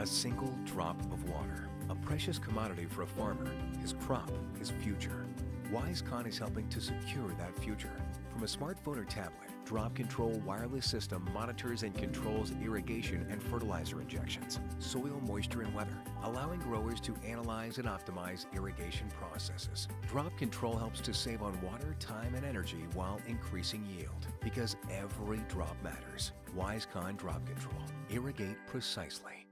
A single drop of water, a precious commodity for a farmer, his crop, his future. WiseCon is helping to secure that future. From a smartphone or tablet, Drop Control wireless system monitors and controls irrigation and fertilizer injections, soil moisture and weather, allowing growers to analyze and optimize irrigation processes. Drop Control helps to save on water, time, and energy while increasing yield, because every drop matters. WiseCon Drop Control. Irrigate precisely.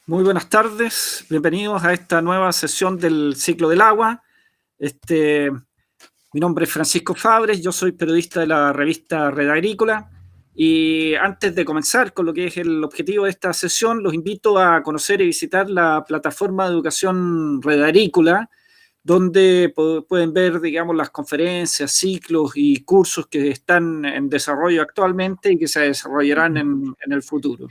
Muy buenas tardes, bienvenidos a esta nueva sesión del Ciclo del Agua. Mi nombre es Francisco Fabres, yo soy periodista de la revista Red Agrícola y antes de comenzar con lo que es el objetivo de esta sesión, los invito a conocer y visitar la plataforma de educación Red Agrícola, donde pueden ver, digamos, las conferencias, ciclos y cursos que están en desarrollo actualmente y que se desarrollarán en el futuro.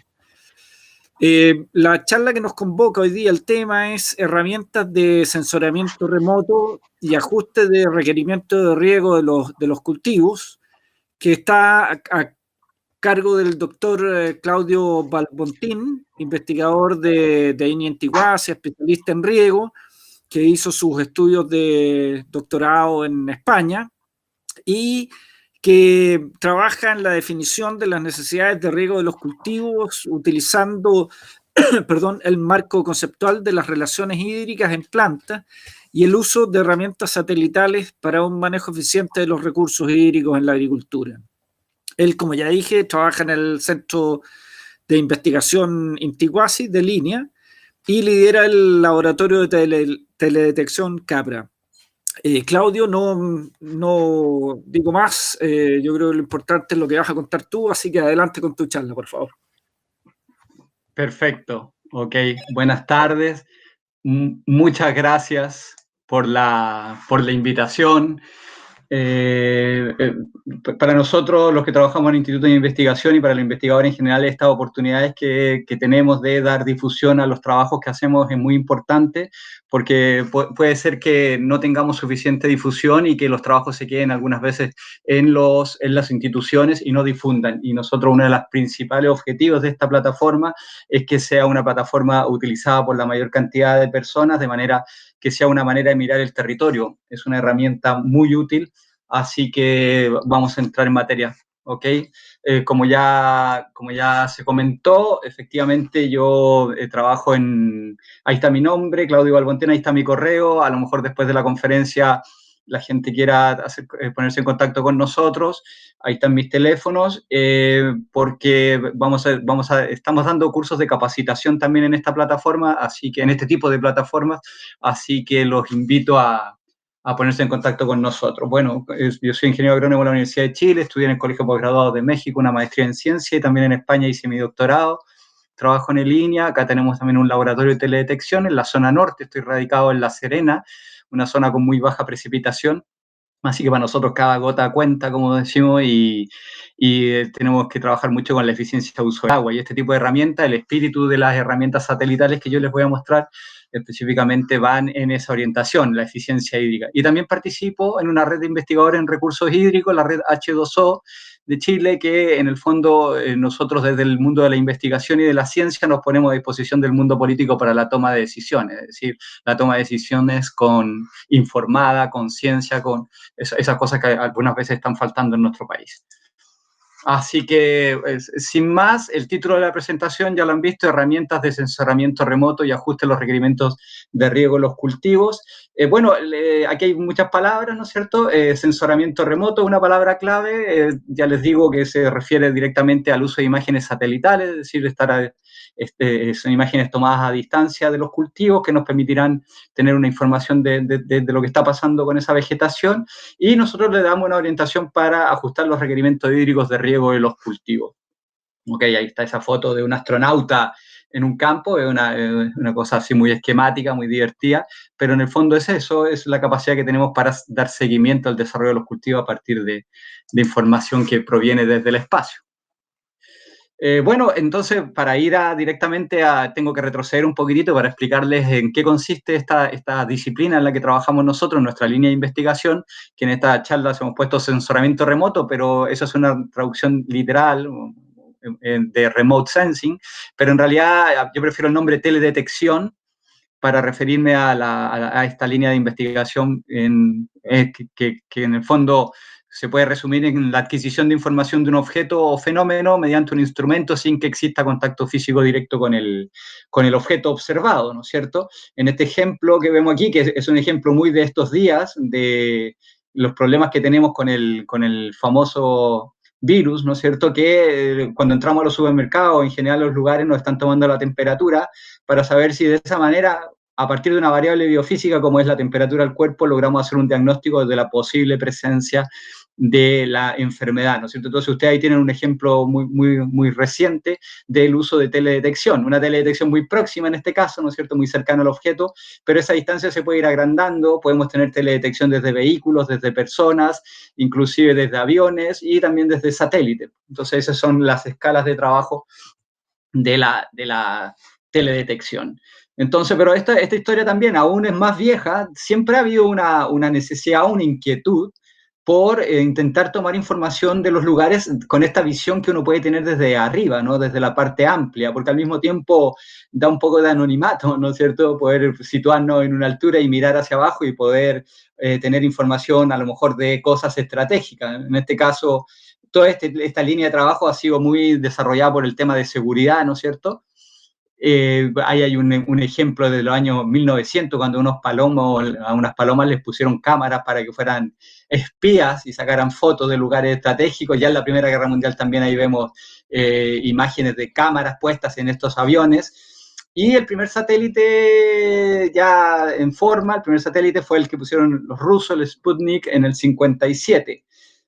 La charla que nos convoca hoy día, el tema es herramientas de sensoriamiento remoto y ajuste de requerimiento de riego de los cultivos, que está a cargo del doctor Claudio Balbontín, investigador de INI Antiguacia, especialista en riego, que hizo sus estudios de doctorado en España y que trabaja en la definición de las necesidades de riego de los cultivos utilizando perdón, el marco conceptual de las relaciones hídricas en plantas y el uso de herramientas satelitales para un manejo eficiente de los recursos hídricos en la agricultura. Él, como ya dije, trabaja en el Centro de Investigación Intiguasi de línea y lidera el laboratorio de teledetección CAPRA. Claudio, no digo más, yo creo que lo importante es lo que vas a contar tú, así que adelante con tu charla, por favor. Perfecto, ok, buenas tardes, muchas gracias por la invitación. Para nosotros, los que trabajamos en institutos de investigación y para los investigadores en general, estas oportunidades que tenemos de dar difusión a los trabajos que hacemos es muy importante, porque puede ser que no tengamos suficiente difusión y que los trabajos se queden algunas veces en las instituciones y no difundan. Y nosotros, uno de los principales objetivos de esta plataforma es que sea una plataforma utilizada por la mayor cantidad de personas, de manera que sea una manera de mirar el territorio. Es una herramienta muy útil, así que vamos a entrar en materia, ¿ok? Como ya se comentó, efectivamente yo trabajo en... Ahí está mi nombre, Claudio Balbontín, ahí está mi correo, a lo mejor después de la conferencia la gente quiera ponerse en contacto con nosotros, ahí están mis teléfonos, porque estamos dando cursos de capacitación también en esta plataforma, así que en este tipo de plataformas, así que los invito a ponerse en contacto con nosotros. Bueno, yo soy ingeniero agrónomo de la Universidad de Chile, estudié en el Colegio Postgraduado de México, una maestría en ciencia, y también en España hice mi doctorado. Trabajo en línea, acá tenemos también un laboratorio de teledetección en la zona norte, estoy radicado en La Serena, una zona con muy baja precipitación, así que para nosotros cada gota cuenta, como decimos, y tenemos que trabajar mucho con la eficiencia de uso del agua. Y este tipo de herramientas, el espíritu de las herramientas satelitales que yo les voy a mostrar, específicamente van en esa orientación, la eficiencia hídrica. Y también participo en una red de investigadores en recursos hídricos, la red H2O de Chile, que en el fondo nosotros desde el mundo de la investigación y de la ciencia nos ponemos a disposición del mundo político para la toma de decisiones, es decir, la toma de decisiones informada, con ciencia, con esas cosas que algunas veces están faltando en nuestro país. Así que, sin más, el título de la presentación ya lo han visto: herramientas de sensoramiento remoto y ajuste a los requerimientos de riego en los cultivos. Bueno, aquí hay muchas palabras, ¿no es cierto? Sensoramiento remoto es una palabra clave, ya les digo que se refiere directamente al uso de imágenes satelitales, es decir, son imágenes tomadas a distancia de los cultivos que nos permitirán tener una información de lo que está pasando con esa vegetación, y nosotros le damos una orientación para ajustar los requerimientos hídricos de riego de los cultivos. Ok, ahí está esa foto de un astronauta en un campo, es una cosa así muy esquemática, muy divertida, pero en el fondo es eso, es la capacidad que tenemos para dar seguimiento al desarrollo de los cultivos a partir de información que proviene desde el espacio. Bueno, entonces, para ir directamente tengo que retroceder un poquitito para explicarles en qué consiste esta disciplina en la que trabajamos nosotros, nuestra línea de investigación, que en esta charla hemos puesto sensoramiento remoto, pero eso es una traducción literal de remote sensing, pero en realidad yo prefiero el nombre teledetección para referirme a esta línea de investigación que en el fondo se puede resumir en la adquisición de información de un objeto o fenómeno mediante un instrumento sin que exista contacto físico directo con el objeto observado, ¿no es cierto? En este ejemplo que vemos aquí, que es un ejemplo muy de estos días, de los problemas que tenemos con el famoso virus, ¿no es cierto? Que cuando entramos a los supermercados, en general los lugares nos están tomando la temperatura para saber si de esa manera, a partir de una variable biofísica como es la temperatura del cuerpo, logramos hacer un diagnóstico de la posible presencia de la enfermedad, ¿no es cierto? Entonces ustedes ahí tienen un ejemplo muy reciente del uso de teledetección, una teledetección muy próxima en este caso, ¿no es cierto? Muy cercano al objeto, pero esa distancia se puede ir agrandando, podemos tener teledetección desde vehículos, desde personas, inclusive desde aviones y también desde satélites. Entonces esas son las escalas de trabajo de la teledetección. Entonces, pero esta historia también aún es más vieja. Siempre ha habido una necesidad, una inquietud por intentar tomar información de los lugares con esta visión que uno puede tener desde arriba, ¿no? Desde la parte amplia, porque al mismo tiempo da un poco de anonimato, ¿no es cierto? Poder situarnos en una altura y mirar hacia abajo y poder tener información a lo mejor de cosas estratégicas. En este caso, toda esta línea de trabajo ha sido muy desarrollada por el tema de seguridad, ¿no es cierto? Ahí hay un ejemplo de los años 1900, cuando a unas palomas les pusieron cámaras para que fueran espías y sacaran fotos de lugares estratégicos. Ya en la Primera Guerra Mundial también ahí vemos imágenes de cámaras puestas en estos aviones. Y el primer satélite ya en forma, el primer satélite fue el que pusieron los rusos, el Sputnik, en el 57.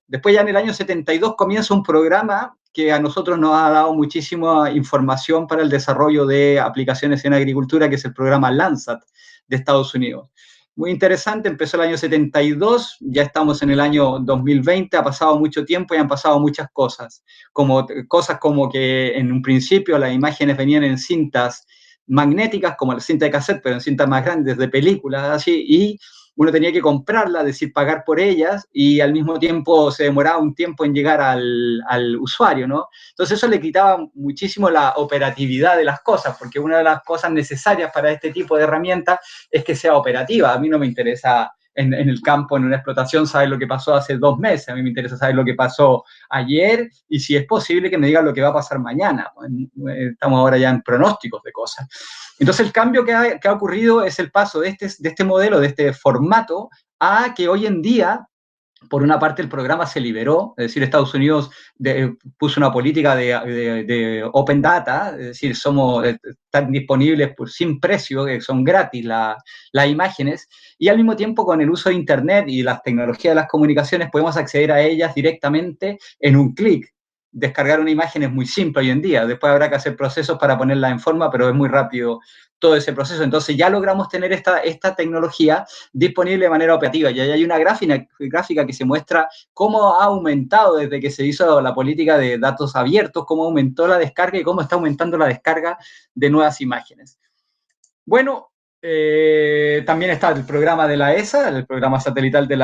Después ya en el año 72 comienza un programa que a nosotros nos ha dado muchísima información para el desarrollo de aplicaciones en agricultura, que es el programa Landsat de Estados Unidos. Muy interesante, empezó el año 72, ya estamos en el año 2020, ha pasado mucho tiempo y han pasado muchas cosas, cosas como que en un principio las imágenes venían en cintas magnéticas, como la cinta de cassette, pero en cintas más grandes de películas, así, y uno tenía que comprarlas, es decir, pagar por ellas, y al mismo tiempo se demoraba un tiempo en llegar al usuario, ¿no? Entonces eso le quitaba muchísimo la operatividad de las cosas, porque una de las cosas necesarias para este tipo de herramientas es que sea operativa. A mí no me interesa en el campo, en una explotación, saber lo que pasó hace 2 meses, a mí me interesa saber lo que pasó ayer, y si es posible que me digan lo que va a pasar mañana. Estamos ahora ya en pronósticos de cosas. Entonces el cambio que ha ocurrido es el paso de este modelo, de este formato, a que hoy en día, por una parte, el programa se liberó, es decir, Estados Unidos puso una política de open data, es decir, están disponibles sin precio, que son gratis las imágenes, y al mismo tiempo con el uso de Internet y las tecnologías de las comunicaciones podemos acceder a ellas directamente en un clic. Descargar una imagen es muy simple hoy en día, después habrá que hacer procesos para ponerla en forma, pero es muy rápido todo ese proceso. Entonces ya logramos tener esta tecnología disponible de manera operativa. Y ahí hay una gráfica que se muestra cómo ha aumentado desde que se hizo la política de datos abiertos, cómo aumentó la descarga y cómo está aumentando la descarga de nuevas imágenes. Bueno, también está el programa de la ESA, el programa satelital de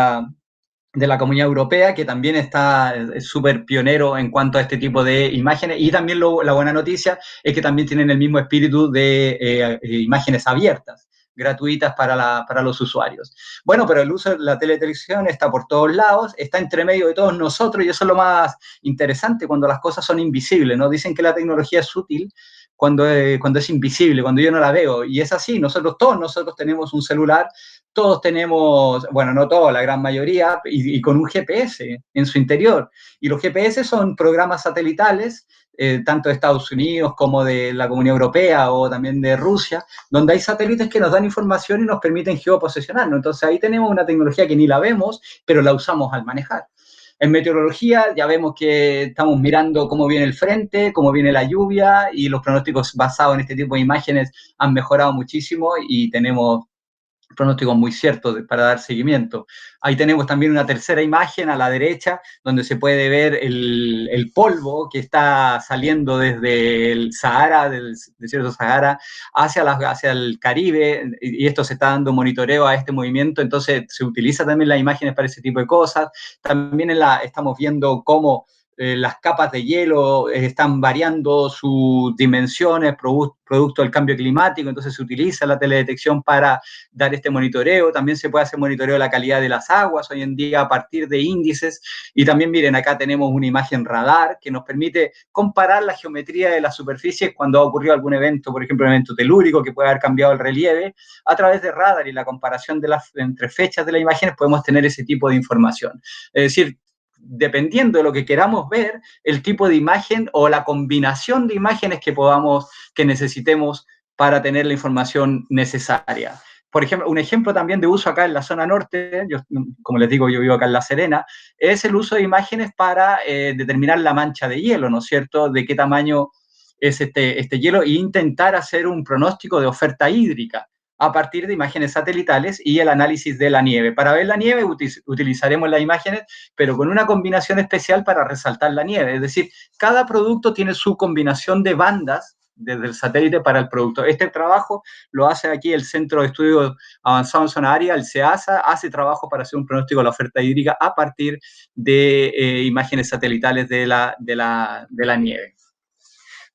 la Comunidad Europea, que también es súper pionero en cuanto a este tipo de imágenes. Y también la buena noticia es que también tienen el mismo espíritu de imágenes abiertas, gratuitas para los usuarios. Bueno, pero el uso de la teletelevisión está por todos lados, está entre medio de todos nosotros, y eso es lo más interesante cuando las cosas son invisibles, ¿no? Dicen que la tecnología es útil cuando es invisible, cuando yo no la veo, y es así. Todos nosotros tenemos un celular, todos tenemos, bueno, no todos, la gran mayoría, y con un GPS en su interior. Y los GPS son programas satelitales, tanto de Estados Unidos como de la Comunidad Europea o también de Rusia, donde hay satélites que nos dan información y nos permiten geoposicionarnos. Entonces ahí tenemos una tecnología que ni la vemos, pero la usamos al manejar. En meteorología ya vemos que estamos mirando cómo viene el frente, cómo viene la lluvia, y los pronósticos basados en este tipo de imágenes han mejorado muchísimo y tenemos pronósticos muy ciertos para dar seguimiento. Ahí tenemos también una tercera imagen a la derecha, donde se puede ver el polvo que está saliendo desde el Sahara, del desierto Sahara, hacia el Caribe, y esto se está dando monitoreo a este movimiento. Entonces se utiliza también las imágenes para ese tipo de cosas. También estamos viendo cómo las capas de hielo están variando sus dimensiones producto del cambio climático, entonces se utiliza la teledetección para dar este monitoreo. También se puede hacer monitoreo de la calidad de las aguas hoy en día a partir de índices. Y también, miren, acá tenemos una imagen radar que nos permite comparar la geometría de las superficies cuando ha ocurrido algún evento, por ejemplo, un evento telúrico que puede haber cambiado el relieve. A través de radar y la comparación entre fechas de las imágenes podemos tener ese tipo de información. Es decir, dependiendo de lo que queramos ver, el tipo de imagen o la combinación de imágenes que necesitemos para tener la información necesaria. Por ejemplo, un ejemplo también de uso acá en la zona norte, como les digo, yo vivo acá en La Serena, es el uso de imágenes para determinar la mancha de hielo, ¿no es cierto? De qué tamaño es este hielo, e intentar hacer un pronóstico de oferta hídrica a partir de imágenes satelitales y el análisis de la nieve. Para ver la nieve utilizaremos las imágenes, pero con una combinación especial para resaltar la nieve. Es decir, cada producto tiene su combinación de bandas desde el satélite para el producto. Este trabajo lo hace aquí el Centro de Estudios Avanzados en Zona Árida, el CEASA, hace trabajo para hacer un pronóstico de la oferta hídrica a partir de imágenes satelitales de la nieve.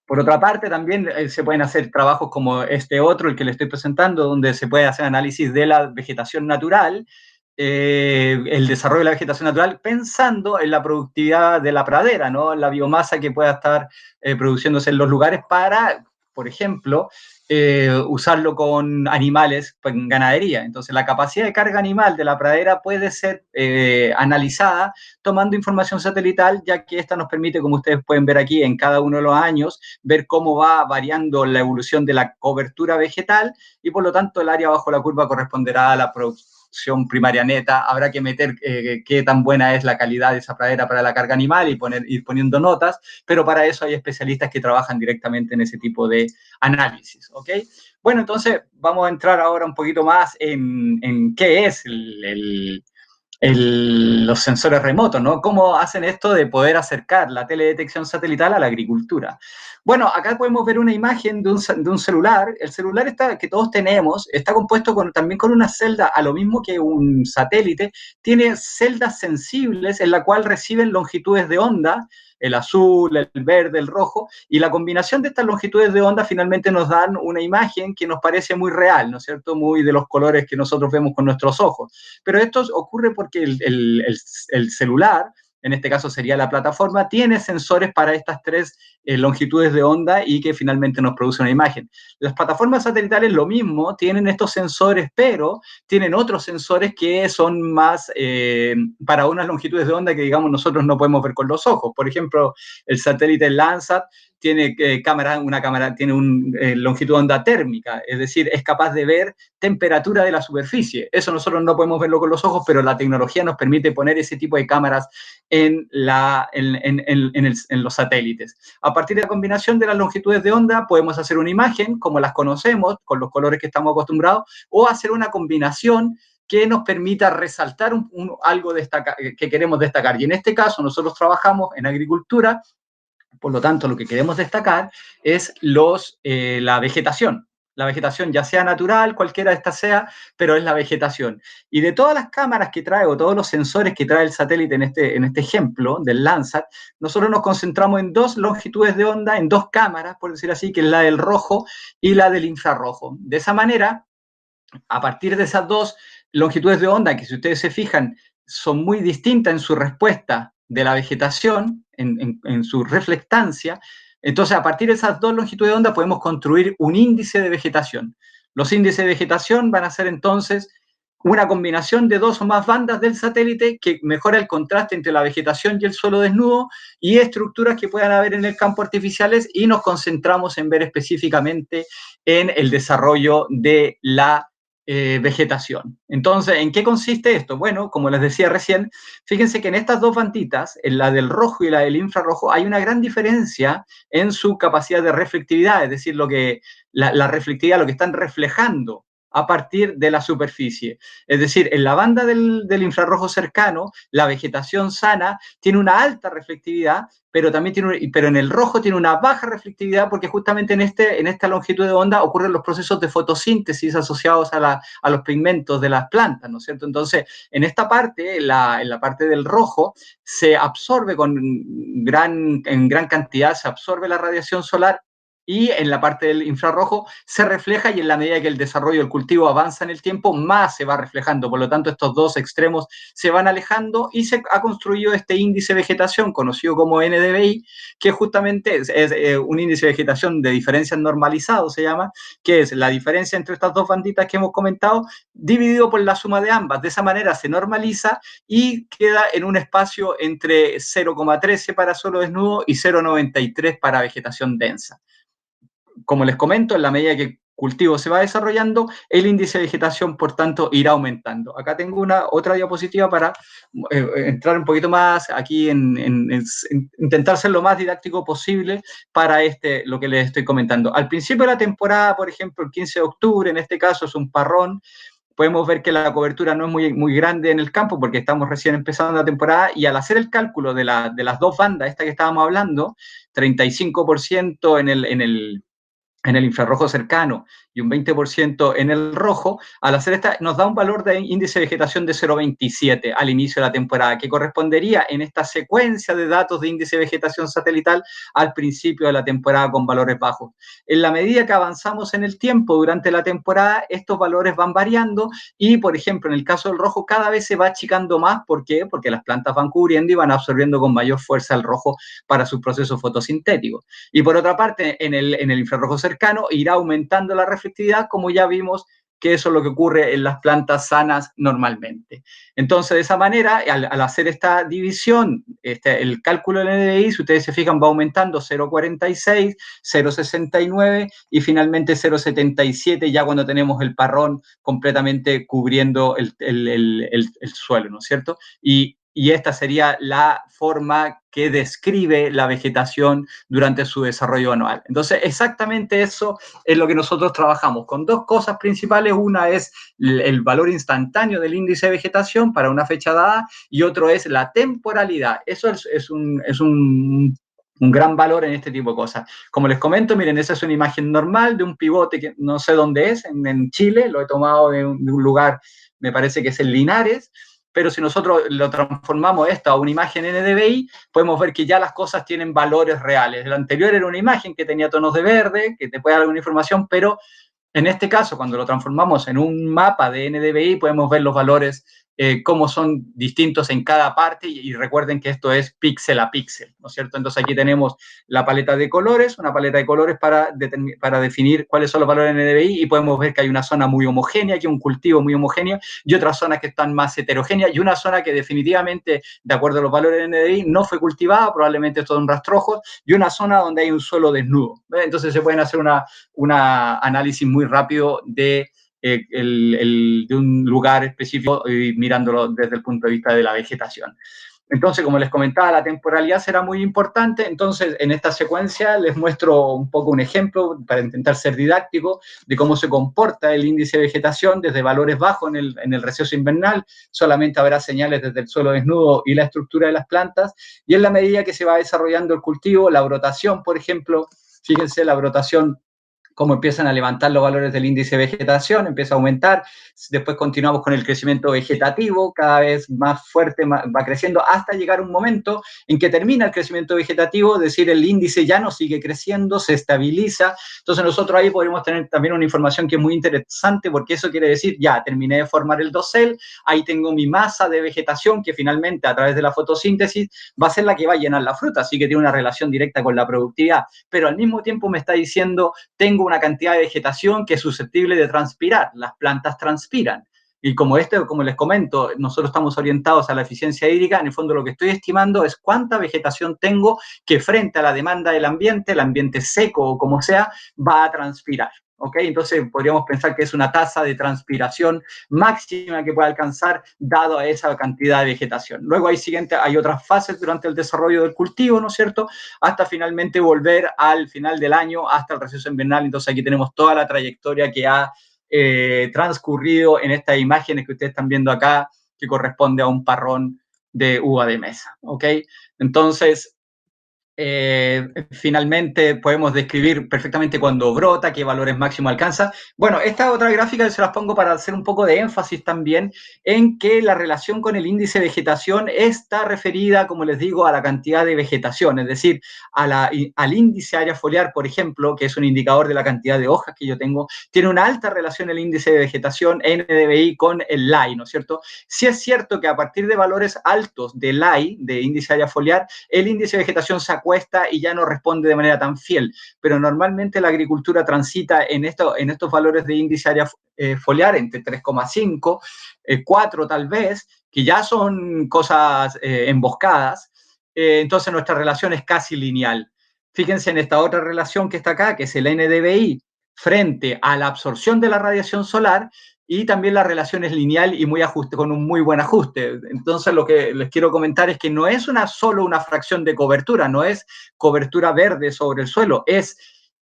Por otra parte, también se pueden hacer trabajos como este otro, el que le estoy presentando, donde se puede hacer análisis de la vegetación natural, el desarrollo de la vegetación natural, pensando en la productividad de la pradera, ¿no? La biomasa que pueda estar produciéndose en los lugares para, por ejemplo, usarlo con animales en ganadería. Entonces, la capacidad de carga animal de la pradera puede ser analizada tomando información satelital, ya que esta nos permite, como ustedes pueden ver aquí, en cada uno de los años, ver cómo va variando la evolución de la cobertura vegetal y, por lo tanto, el área bajo la curva corresponderá a la producción primaria neta. Habrá que meter qué tan buena es la calidad de esa pradera para la carga animal y ir poniendo notas, pero para eso hay especialistas que trabajan directamente en ese tipo de análisis, ¿ok? Bueno, entonces vamos a entrar ahora un poquito más en qué es los sensores remotos, ¿no? ¿Cómo hacen esto de poder acercar la teledetección satelital a la agricultura? Bueno, acá podemos ver una imagen de un celular. El celular que todos tenemos está compuesto también con una celda, a lo mismo que un satélite, tiene celdas sensibles en la cual reciben longitudes de onda, el azul, el verde, el rojo, y la combinación de estas longitudes de onda finalmente nos dan una imagen que nos parece muy real, ¿no es cierto? Muy de los colores que nosotros vemos con nuestros ojos. Pero esto ocurre porque el celular, en este caso sería la plataforma, tiene sensores para estas tres longitudes de onda y que finalmente nos produce una imagen. Las plataformas satelitales lo mismo, tienen estos sensores, pero tienen otros sensores que son más para unas longitudes de onda que, digamos, nosotros no podemos ver con los ojos. Por ejemplo, el satélite Landsat tiene tiene una longitud de onda térmica, es decir, es capaz de ver temperatura de la superficie. Eso nosotros no podemos verlo con los ojos, pero la tecnología nos permite poner ese tipo de cámaras en los satélites. A partir de la combinación de las longitudes de onda, podemos hacer una imagen, como las conocemos, con los colores que estamos acostumbrados, o hacer una combinación que nos permita resaltar algo que queremos destacar. Y en este caso, nosotros trabajamos en agricultura. Por lo tanto, lo que queremos destacar es la vegetación. La vegetación, ya sea natural, cualquiera de estas sea, pero es la vegetación. Y de todas las cámaras que trae, o todos los sensores que trae el satélite en este ejemplo del Landsat, nosotros nos concentramos en dos longitudes de onda, en dos cámaras, por decir así, que es la del rojo y la del infrarrojo. De esa manera, a partir de esas dos longitudes de onda, que si ustedes se fijan, son muy distintas en su respuesta de la vegetación, en su reflectancia, entonces a partir de esas dos longitudes de onda podemos construir un índice de vegetación. Los índices de vegetación van a ser entonces una combinación de dos o más bandas del satélite que mejora el contraste entre la vegetación y el suelo desnudo y estructuras que puedan haber en el campo artificiales, y nos concentramos en ver específicamente en el desarrollo de la vegetación. Entonces, ¿en qué consiste esto? Bueno, como les decía recién, fíjense que en estas dos banditas, en la del rojo y la del infrarrojo, hay una gran diferencia en su capacidad de reflectividad, es decir, la reflectividad, lo que están reflejando a partir de la superficie. Es decir, en la banda del infrarrojo cercano, la vegetación sana tiene una alta reflectividad, pero en el rojo tiene una baja reflectividad, porque justamente en esta longitud de onda ocurren los procesos de fotosíntesis asociados a los pigmentos de las plantas, ¿no es cierto? Entonces, en esta parte, en la parte del rojo, se absorbe en gran cantidad, se absorbe la radiación solar, y en la parte del infrarrojo se refleja, y en la medida que el desarrollo del cultivo avanza en el tiempo, más se va reflejando. Por lo tanto, estos dos extremos se van alejando y se ha construido este índice de vegetación conocido como NDVI, que justamente es un índice de vegetación de diferencias normalizado, se llama, que es la diferencia entre estas dos banditas que hemos comentado, dividido por la suma de ambas. De esa manera se normaliza y queda en un espacio entre 0,13 para suelo desnudo y 0,93 para vegetación densa. Como les comento, en la medida que el cultivo se va desarrollando, el índice de vegetación, por tanto, irá aumentando. Acá tengo otra diapositiva para entrar un poquito más aquí en intentar ser lo más didáctico posible para lo que les estoy comentando. Al principio de la temporada, por ejemplo, el 15 de octubre, en este caso es un parrón, podemos ver que la cobertura no es muy grande en el campo porque estamos recién empezando la temporada, y al hacer el cálculo de las dos bandas, esta que estábamos hablando, 35% en el en el infrarrojo cercano y un 20% en el rojo, al hacer esta nos da un valor de índice de vegetación de 0,27 al inicio de la temporada, que correspondería en esta secuencia de datos de índice de vegetación satelital al principio de la temporada con valores bajos. En la medida que avanzamos en el tiempo durante la temporada, estos valores van variando y, por ejemplo, en el caso del rojo, cada vez se va achicando más. ¿Por qué? Porque las plantas van cubriendo y van absorbiendo con mayor fuerza el rojo para sus procesos fotosintéticos. Y por otra parte, en el infrarrojo cercano irá aumentando la reflectividad, como ya vimos que eso es lo que ocurre en las plantas sanas normalmente. Entonces, de esa manera, al hacer esta división, el cálculo del NDVI, si ustedes se fijan, va aumentando 0,46, 0,69 y finalmente 0,77 ya cuando tenemos el parrón completamente cubriendo el suelo, ¿no es cierto? Y esta sería la forma que describe la vegetación durante su desarrollo anual. Entonces, exactamente eso es lo que nosotros trabajamos, con dos cosas principales. Una es el valor instantáneo del índice de vegetación para una fecha dada y otro es la temporalidad. Eso es un gran valor en este tipo de cosas. Como les comento, miren, esa es una imagen normal de un pivote que no sé dónde es, en Chile, lo he tomado de un lugar, me parece que es en Linares. Pero si nosotros lo transformamos esto a una imagen NDVI, podemos ver que ya las cosas tienen valores reales. El anterior era una imagen que tenía tonos de verde, que te puede dar alguna información, pero en este caso, cuando lo transformamos en un mapa de NDVI, podemos ver los valores, cómo son distintos en cada parte, y recuerden que esto es píxel a píxel, ¿no es cierto? Entonces aquí tenemos la paleta de colores, una paleta de colores para definir cuáles son los valores en NDVI, y podemos ver que hay una zona muy homogénea, que hay un cultivo muy homogéneo, y otras zonas que están más heterogéneas, y una zona que definitivamente, de acuerdo a los valores en NDVI, no fue cultivada, probablemente es todo un rastrojo, y una zona donde hay un suelo desnudo. Entonces se pueden hacer un análisis muy rápido de un lugar específico y mirándolo desde el punto de vista de la vegetación. Entonces, como les comentaba, la temporalidad será muy importante. Entonces, en esta secuencia les muestro un poco un ejemplo para intentar ser didáctico de cómo se comporta el índice de vegetación desde valores bajos en el receso invernal. Solamente habrá señales desde el suelo desnudo y la estructura de las plantas. Y en la medida que se va desarrollando el cultivo, la brotación, por ejemplo, fíjense la brotación, cómo empiezan a levantar los valores del índice de vegetación, empieza a aumentar, después continuamos con el crecimiento vegetativo, cada vez más fuerte, va creciendo, hasta llegar un momento en que termina el crecimiento vegetativo, es decir, el índice ya no sigue creciendo, se estabiliza. Entonces nosotros ahí podemos tener también una información que es muy interesante, porque eso quiere decir, ya terminé de formar el dosel, ahí tengo mi masa de vegetación que finalmente a través de la fotosíntesis va a ser la que va a llenar la fruta, así que tiene una relación directa con la productividad, pero al mismo tiempo me está diciendo, tengo una cantidad de vegetación que es susceptible de transpirar, las plantas transpiran. Y como les comento, nosotros estamos orientados a la eficiencia hídrica, en el fondo lo que estoy estimando es cuánta vegetación tengo que frente a la demanda del ambiente, el ambiente seco o como sea, va a transpirar. ¿Okay? Entonces podríamos pensar que es una tasa de transpiración máxima que puede alcanzar dado a esa cantidad de vegetación. Luego hay otras fases durante el desarrollo del cultivo, ¿no es cierto? Hasta finalmente volver al final del año, hasta el receso invernal. Entonces aquí tenemos toda la trayectoria que ha transcurrido en estas imágenes que ustedes están viendo acá, que corresponde a un parrón de uva de mesa. ¿Ok? Entonces, finalmente podemos describir perfectamente cuando brota, qué valores máximos alcanza. Bueno, esta otra gráfica se las pongo para hacer un poco de énfasis también en que la relación con el índice de vegetación está referida, como les digo, a la cantidad de vegetación, es decir, al índice área foliar, por ejemplo, que es un indicador de la cantidad de hojas que yo tengo, tiene una alta relación el índice de vegetación NDVI con el LAI, ¿no es cierto? Sí es cierto que a partir de valores altos de LAI, de índice área foliar, el índice de vegetación se acuesta y ya no responde de manera tan fiel, pero normalmente la agricultura transita en estos valores de índice área foliar entre 3,5, 4 tal vez, que ya son cosas emboscadas, entonces nuestra relación es casi lineal. Fíjense en esta otra relación que está acá, que es el NDVI frente a la absorción de la radiación solar, y también la relación es lineal y con un muy buen ajuste. Entonces, lo que les quiero comentar es que no es solo una fracción de cobertura, no es cobertura verde sobre el suelo, es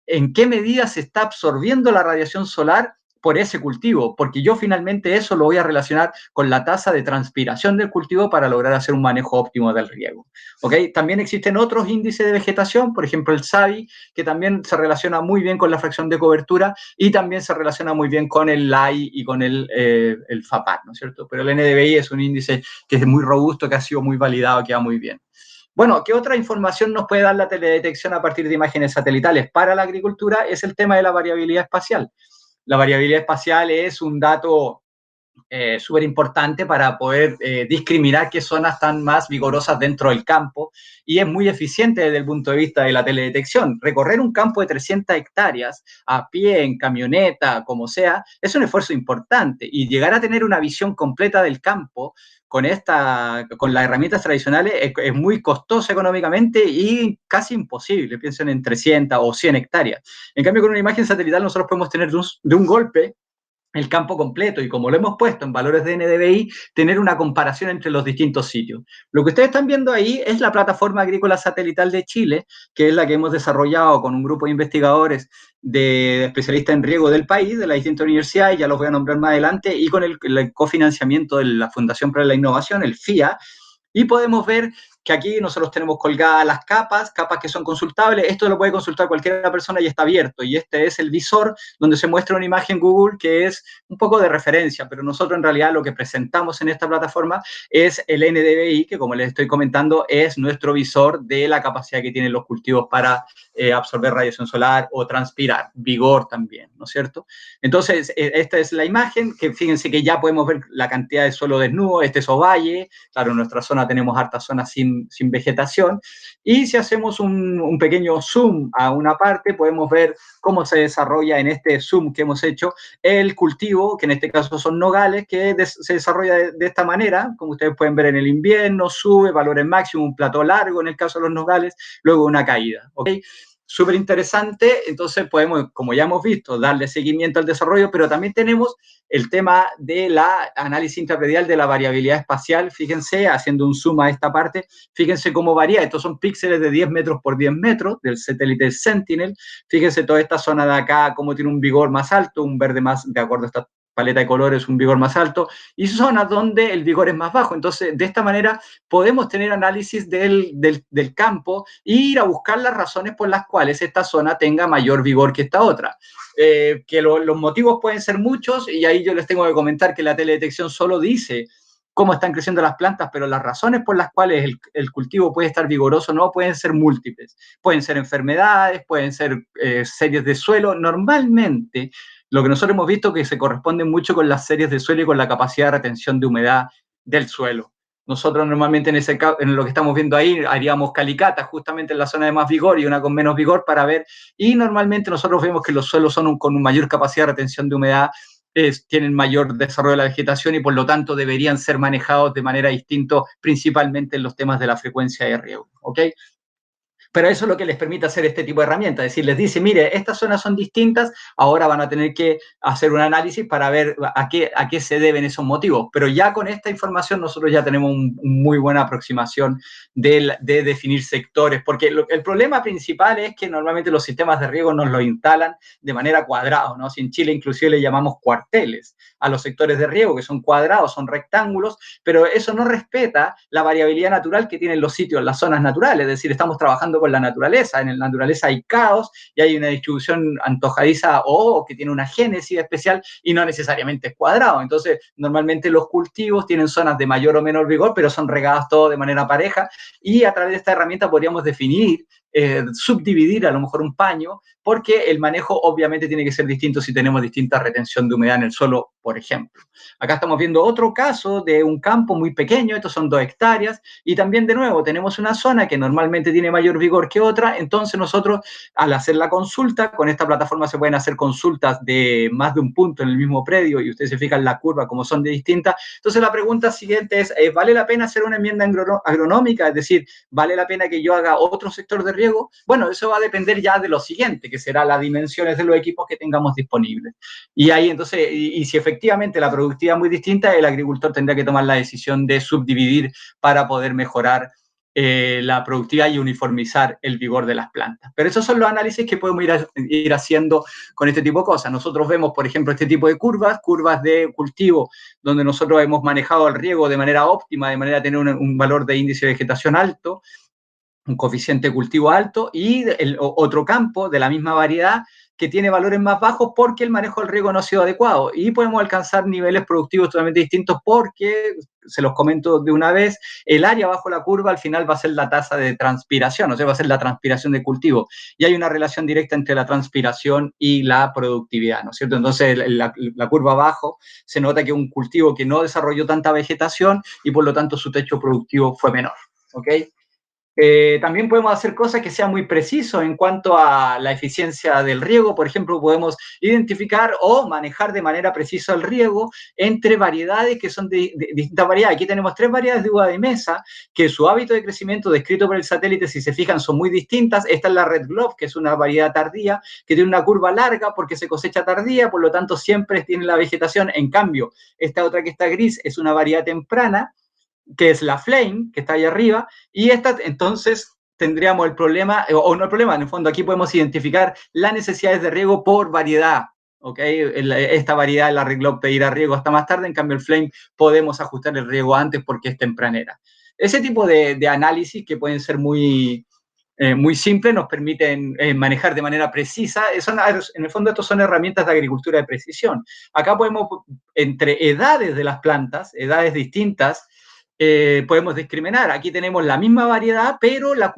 en qué medida se está absorbiendo la radiación solar por ese cultivo, porque yo finalmente eso lo voy a relacionar con la tasa de transpiración del cultivo para lograr hacer un manejo óptimo del riego. ¿Okay? También existen otros índices de vegetación, por ejemplo el SABI, que también se relaciona muy bien con la fracción de cobertura y también se relaciona muy bien con el LAI y con el FAPAR, ¿no es cierto? Pero el NDVI es un índice que es muy robusto, que ha sido muy validado, que va muy bien. Bueno, ¿qué otra información nos puede dar la teledetección a partir de imágenes satelitales para la agricultura? Es el tema de la variabilidad espacial. La variabilidad espacial es un dato súper importante para poder discriminar qué zonas están más vigorosas dentro del campo y es muy eficiente desde el punto de vista de la teledetección. Recorrer un campo de 300 hectáreas a pie, en camioneta, como sea, es un esfuerzo importante y llegar a tener una visión completa del campo con las herramientas tradicionales es muy costoso económicamente y casi imposible. Piensen en 300 o 100 hectáreas. En cambio, con una imagen satelital nosotros podemos tener de un golpe el campo completo y como lo hemos puesto en valores de NDVI, tener una comparación entre los distintos sitios. Lo que ustedes están viendo ahí es la plataforma agrícola satelital de Chile, que es la que hemos desarrollado con un grupo de investigadores de especialistas en riego del país, de las distintas universidades, ya los voy a nombrar más adelante, y con el cofinanciamiento de la Fundación para la Innovación, el FIA, y podemos ver que aquí nosotros tenemos colgadas las capas que son consultables. Esto lo puede consultar cualquier persona y está abierto. Y este es el visor donde se muestra una imagen Google que es un poco de referencia, pero nosotros en realidad lo que presentamos en esta plataforma es el NDVI, que como les estoy comentando es nuestro visor de la capacidad que tienen los cultivos para absorber radiación solar o transpirar, vigor también, ¿no es cierto? Entonces, esta es la imagen, que fíjense que ya podemos ver la cantidad de suelo desnudo, este es ovalle, claro, en nuestra zona tenemos hartas zonas sin vegetación, y si hacemos un pequeño zoom a una parte, podemos ver cómo se desarrolla en este zoom que hemos hecho el cultivo, que en este caso son nogales, que se desarrolla de esta manera, como ustedes pueden ver en el invierno, sube, valores máximos, un plató largo en el caso de los nogales, luego una caída, ¿ok? Súper interesante, entonces podemos, como ya hemos visto, darle seguimiento al desarrollo, pero también tenemos el tema de la análisis intrapredial de la variabilidad espacial. Fíjense, haciendo un zoom a esta parte, fíjense cómo varía. Estos son píxeles de 10 metros por 10 metros del satélite Sentinel. Fíjense toda esta zona de acá, cómo tiene un vigor más alto, un verde más, de acuerdo a esta paleta de colores, un vigor más alto, y zonas donde el vigor es más bajo. Entonces, de esta manera podemos tener análisis del campo e ir a buscar las razones por las cuales esta zona tenga mayor vigor que esta otra. Que los motivos pueden ser muchos, y ahí yo les tengo que comentar que la teledetección solo dice cómo están creciendo las plantas, pero las razones por las cuales el cultivo puede estar vigoroso no pueden ser múltiples. Pueden ser enfermedades, pueden ser series de suelo. Normalmente, lo que nosotros hemos visto que se corresponde mucho con las series de suelo y con la capacidad de retención de humedad del suelo. Nosotros normalmente en lo que estamos viendo ahí haríamos calicatas justamente en la zona de más vigor y una con menos vigor para ver, y normalmente nosotros vemos que los suelos son con una mayor capacidad de retención de humedad, tienen mayor desarrollo de la vegetación y por lo tanto deberían ser manejados de manera distinta, principalmente en los temas de la frecuencia de riego, ¿ok? Pero eso es lo que les permite hacer este tipo de herramientas, es decir, les dice, mire, estas zonas son distintas, ahora van a tener que hacer un análisis para ver a qué se deben esos motivos, pero ya con esta información nosotros ya tenemos una muy buena aproximación de definir sectores, porque el problema principal es que normalmente los sistemas de riego nos lo instalan de manera cuadrada, ¿no? Si en Chile inclusive le llamamos cuarteles a los sectores de riego, que son cuadrados, son rectángulos, pero eso no respeta la variabilidad natural que tienen los sitios, las zonas naturales, es decir, estamos trabajando con la naturaleza, en la naturaleza hay caos y hay una distribución antojadiza o que tiene una génesis especial y no necesariamente es cuadrado. Entonces, normalmente los cultivos tienen zonas de mayor o menor vigor, pero son regadas todo de manera pareja, y a través de esta herramienta podríamos definir, subdividir a lo mejor un paño, porque el manejo obviamente tiene que ser distinto si tenemos distinta retención de humedad en el suelo, por ejemplo. Acá estamos viendo otro caso de un campo muy pequeño, estos son 2 hectáreas, y también de nuevo tenemos una zona que normalmente tiene mayor vigor que otra, entonces nosotros al hacer la consulta, con esta plataforma se pueden hacer consultas de más de un punto en el mismo predio, y ustedes se fijan la curva como son de distintas. Entonces la pregunta siguiente es, ¿vale la pena hacer una enmienda agronómica? Es decir, ¿vale la pena que yo haga otro sector de riego? Bueno, eso va a depender ya de lo siguiente, que será las dimensiones de los equipos que tengamos disponibles. Y ahí entonces, y si efectivamente la productividad es muy distinta, el agricultor tendrá que tomar la decisión de subdividir para poder mejorar la productividad y uniformizar el vigor de las plantas. Pero esos son los análisis que podemos ir haciendo con este tipo de cosas. Nosotros vemos, por ejemplo, este tipo de curvas de cultivo, donde nosotros hemos manejado el riego de manera óptima, de manera a tener un valor de índice de vegetación alto, un coeficiente de cultivo alto, y otro campo de la misma variedad que tiene valores más bajos porque el manejo del riego no ha sido adecuado, y podemos alcanzar niveles productivos totalmente distintos porque, se los comento de una vez, el área bajo la curva al final va a ser la tasa de transpiración, o sea, va a ser la transpiración de cultivo, y hay una relación directa entre la transpiración y la productividad, ¿no es cierto? Entonces, la curva abajo se nota que un cultivo que no desarrolló tanta vegetación y por lo tanto su techo productivo fue menor, ¿ok? También podemos hacer cosas que sean muy precisos en cuanto a la eficiencia del riego. Por ejemplo, podemos identificar o manejar de manera precisa el riego entre variedades que son de distintas variedades. Aquí tenemos 3 variedades de uva de mesa que su hábito de crecimiento descrito por el satélite, si se fijan, son muy distintas. Esta es la Red Glove, que es una variedad tardía, que tiene una curva larga porque se cosecha tardía, por lo tanto siempre tiene la vegetación. En cambio, esta otra que está gris es una variedad temprana, que es la Flame, que está ahí arriba, y esta, entonces, tendríamos el problema, o no el problema, en el fondo aquí podemos identificar las necesidades de riego por variedad, ¿ok? Esta variedad, la Red Glove, pedirá riego hasta más tarde, en cambio el Flame podemos ajustar el riego antes porque es tempranera. Ese tipo de análisis, que pueden ser muy simples, nos permiten manejar de manera precisa. En el fondo, estos son herramientas de agricultura de precisión. Acá podemos, entre edades de las plantas, edades distintas, podemos discriminar. Aquí tenemos la misma variedad, pero una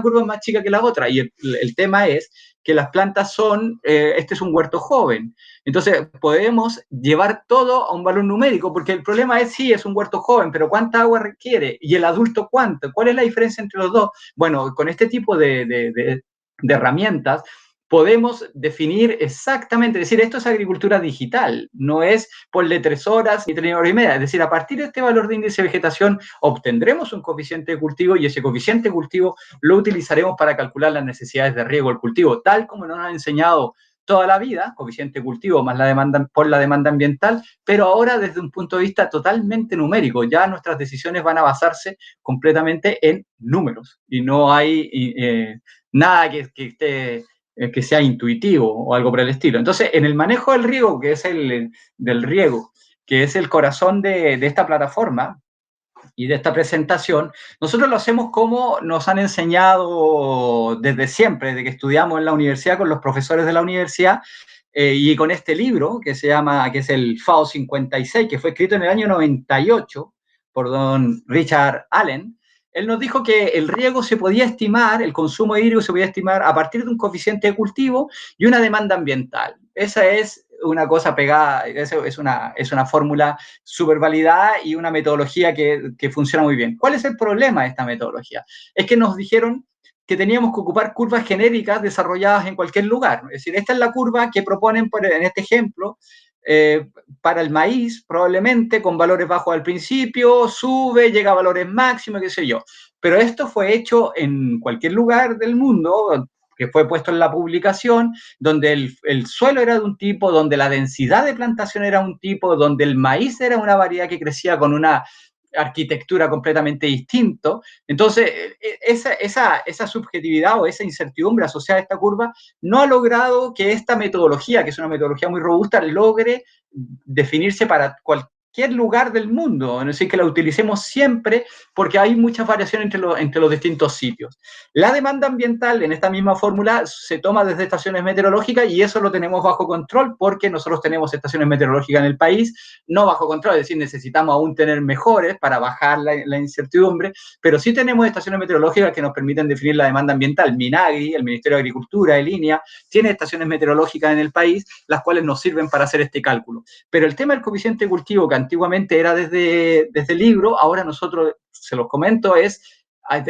curva es más chica que la otra, y el tema es que las plantas este es un huerto joven, entonces podemos llevar todo a un valor numérico, porque el problema es, sí, es un huerto joven, pero ¿cuánta agua requiere? ¿Y el adulto cuánto? ¿Cuál es la diferencia entre los dos? Bueno, con este tipo de herramientas podemos definir exactamente, es decir, esto es agricultura digital, no es ponle 3 horas ni 3 horas y media, es decir, a partir de este valor de índice de vegetación obtendremos un coeficiente de cultivo, y ese coeficiente de cultivo lo utilizaremos para calcular las necesidades de riego del cultivo, tal como nos han enseñado toda la vida, coeficiente de cultivo más la demanda ambiental, pero ahora desde un punto de vista totalmente numérico. Ya nuestras decisiones van a basarse completamente en números, y no hay nada que esté que sea intuitivo o algo por el estilo. Entonces, en el manejo del riego, que es el corazón de esta plataforma y de esta presentación, nosotros lo hacemos como nos han enseñado desde siempre, desde que estudiamos en la universidad con los profesores de la universidad, y con este libro que es el FAO 56, que fue escrito en el año 98 por don Richard Allen. Él nos dijo que el riego se podía estimar, el consumo hídrico se podía estimar a partir de un coeficiente de cultivo y una demanda ambiental. Esa es una cosa pegada, es una fórmula súper validada y una metodología que funciona muy bien. ¿Cuál es el problema de esta metodología? Es que nos dijeron que teníamos que ocupar curvas genéricas desarrolladas en cualquier lugar. Es decir, esta es la curva que proponen en este ejemplo, para el maíz, probablemente con valores bajos al principio, sube, llega a valores máximos, qué sé yo. Pero esto fue hecho en cualquier lugar del mundo, que fue puesto en la publicación, donde el suelo era de un tipo, donde la densidad de plantación era un tipo, donde el maíz era una variedad que crecía con una arquitectura completamente distinto. Entonces, esa subjetividad o esa incertidumbre asociada a esta curva no ha logrado que esta metodología, que es una metodología muy robusta, logre definirse para cualquier lugar del mundo, es decir, que la utilicemos siempre, porque hay muchas variaciones entre los distintos sitios. La demanda ambiental en esta misma fórmula se toma desde estaciones meteorológicas, y eso lo tenemos bajo control porque nosotros tenemos estaciones meteorológicas en el país, no bajo control, es decir, necesitamos aún tener mejores para bajar la incertidumbre, pero sí tenemos estaciones meteorológicas que nos permiten definir la demanda ambiental. Minagri, el Ministerio de Agricultura, el INEA, tiene estaciones meteorológicas en el país, las cuales nos sirven para hacer este cálculo. Pero el tema del coeficiente de cultivo, que antiguamente era desde el libro, ahora nosotros, se los comento,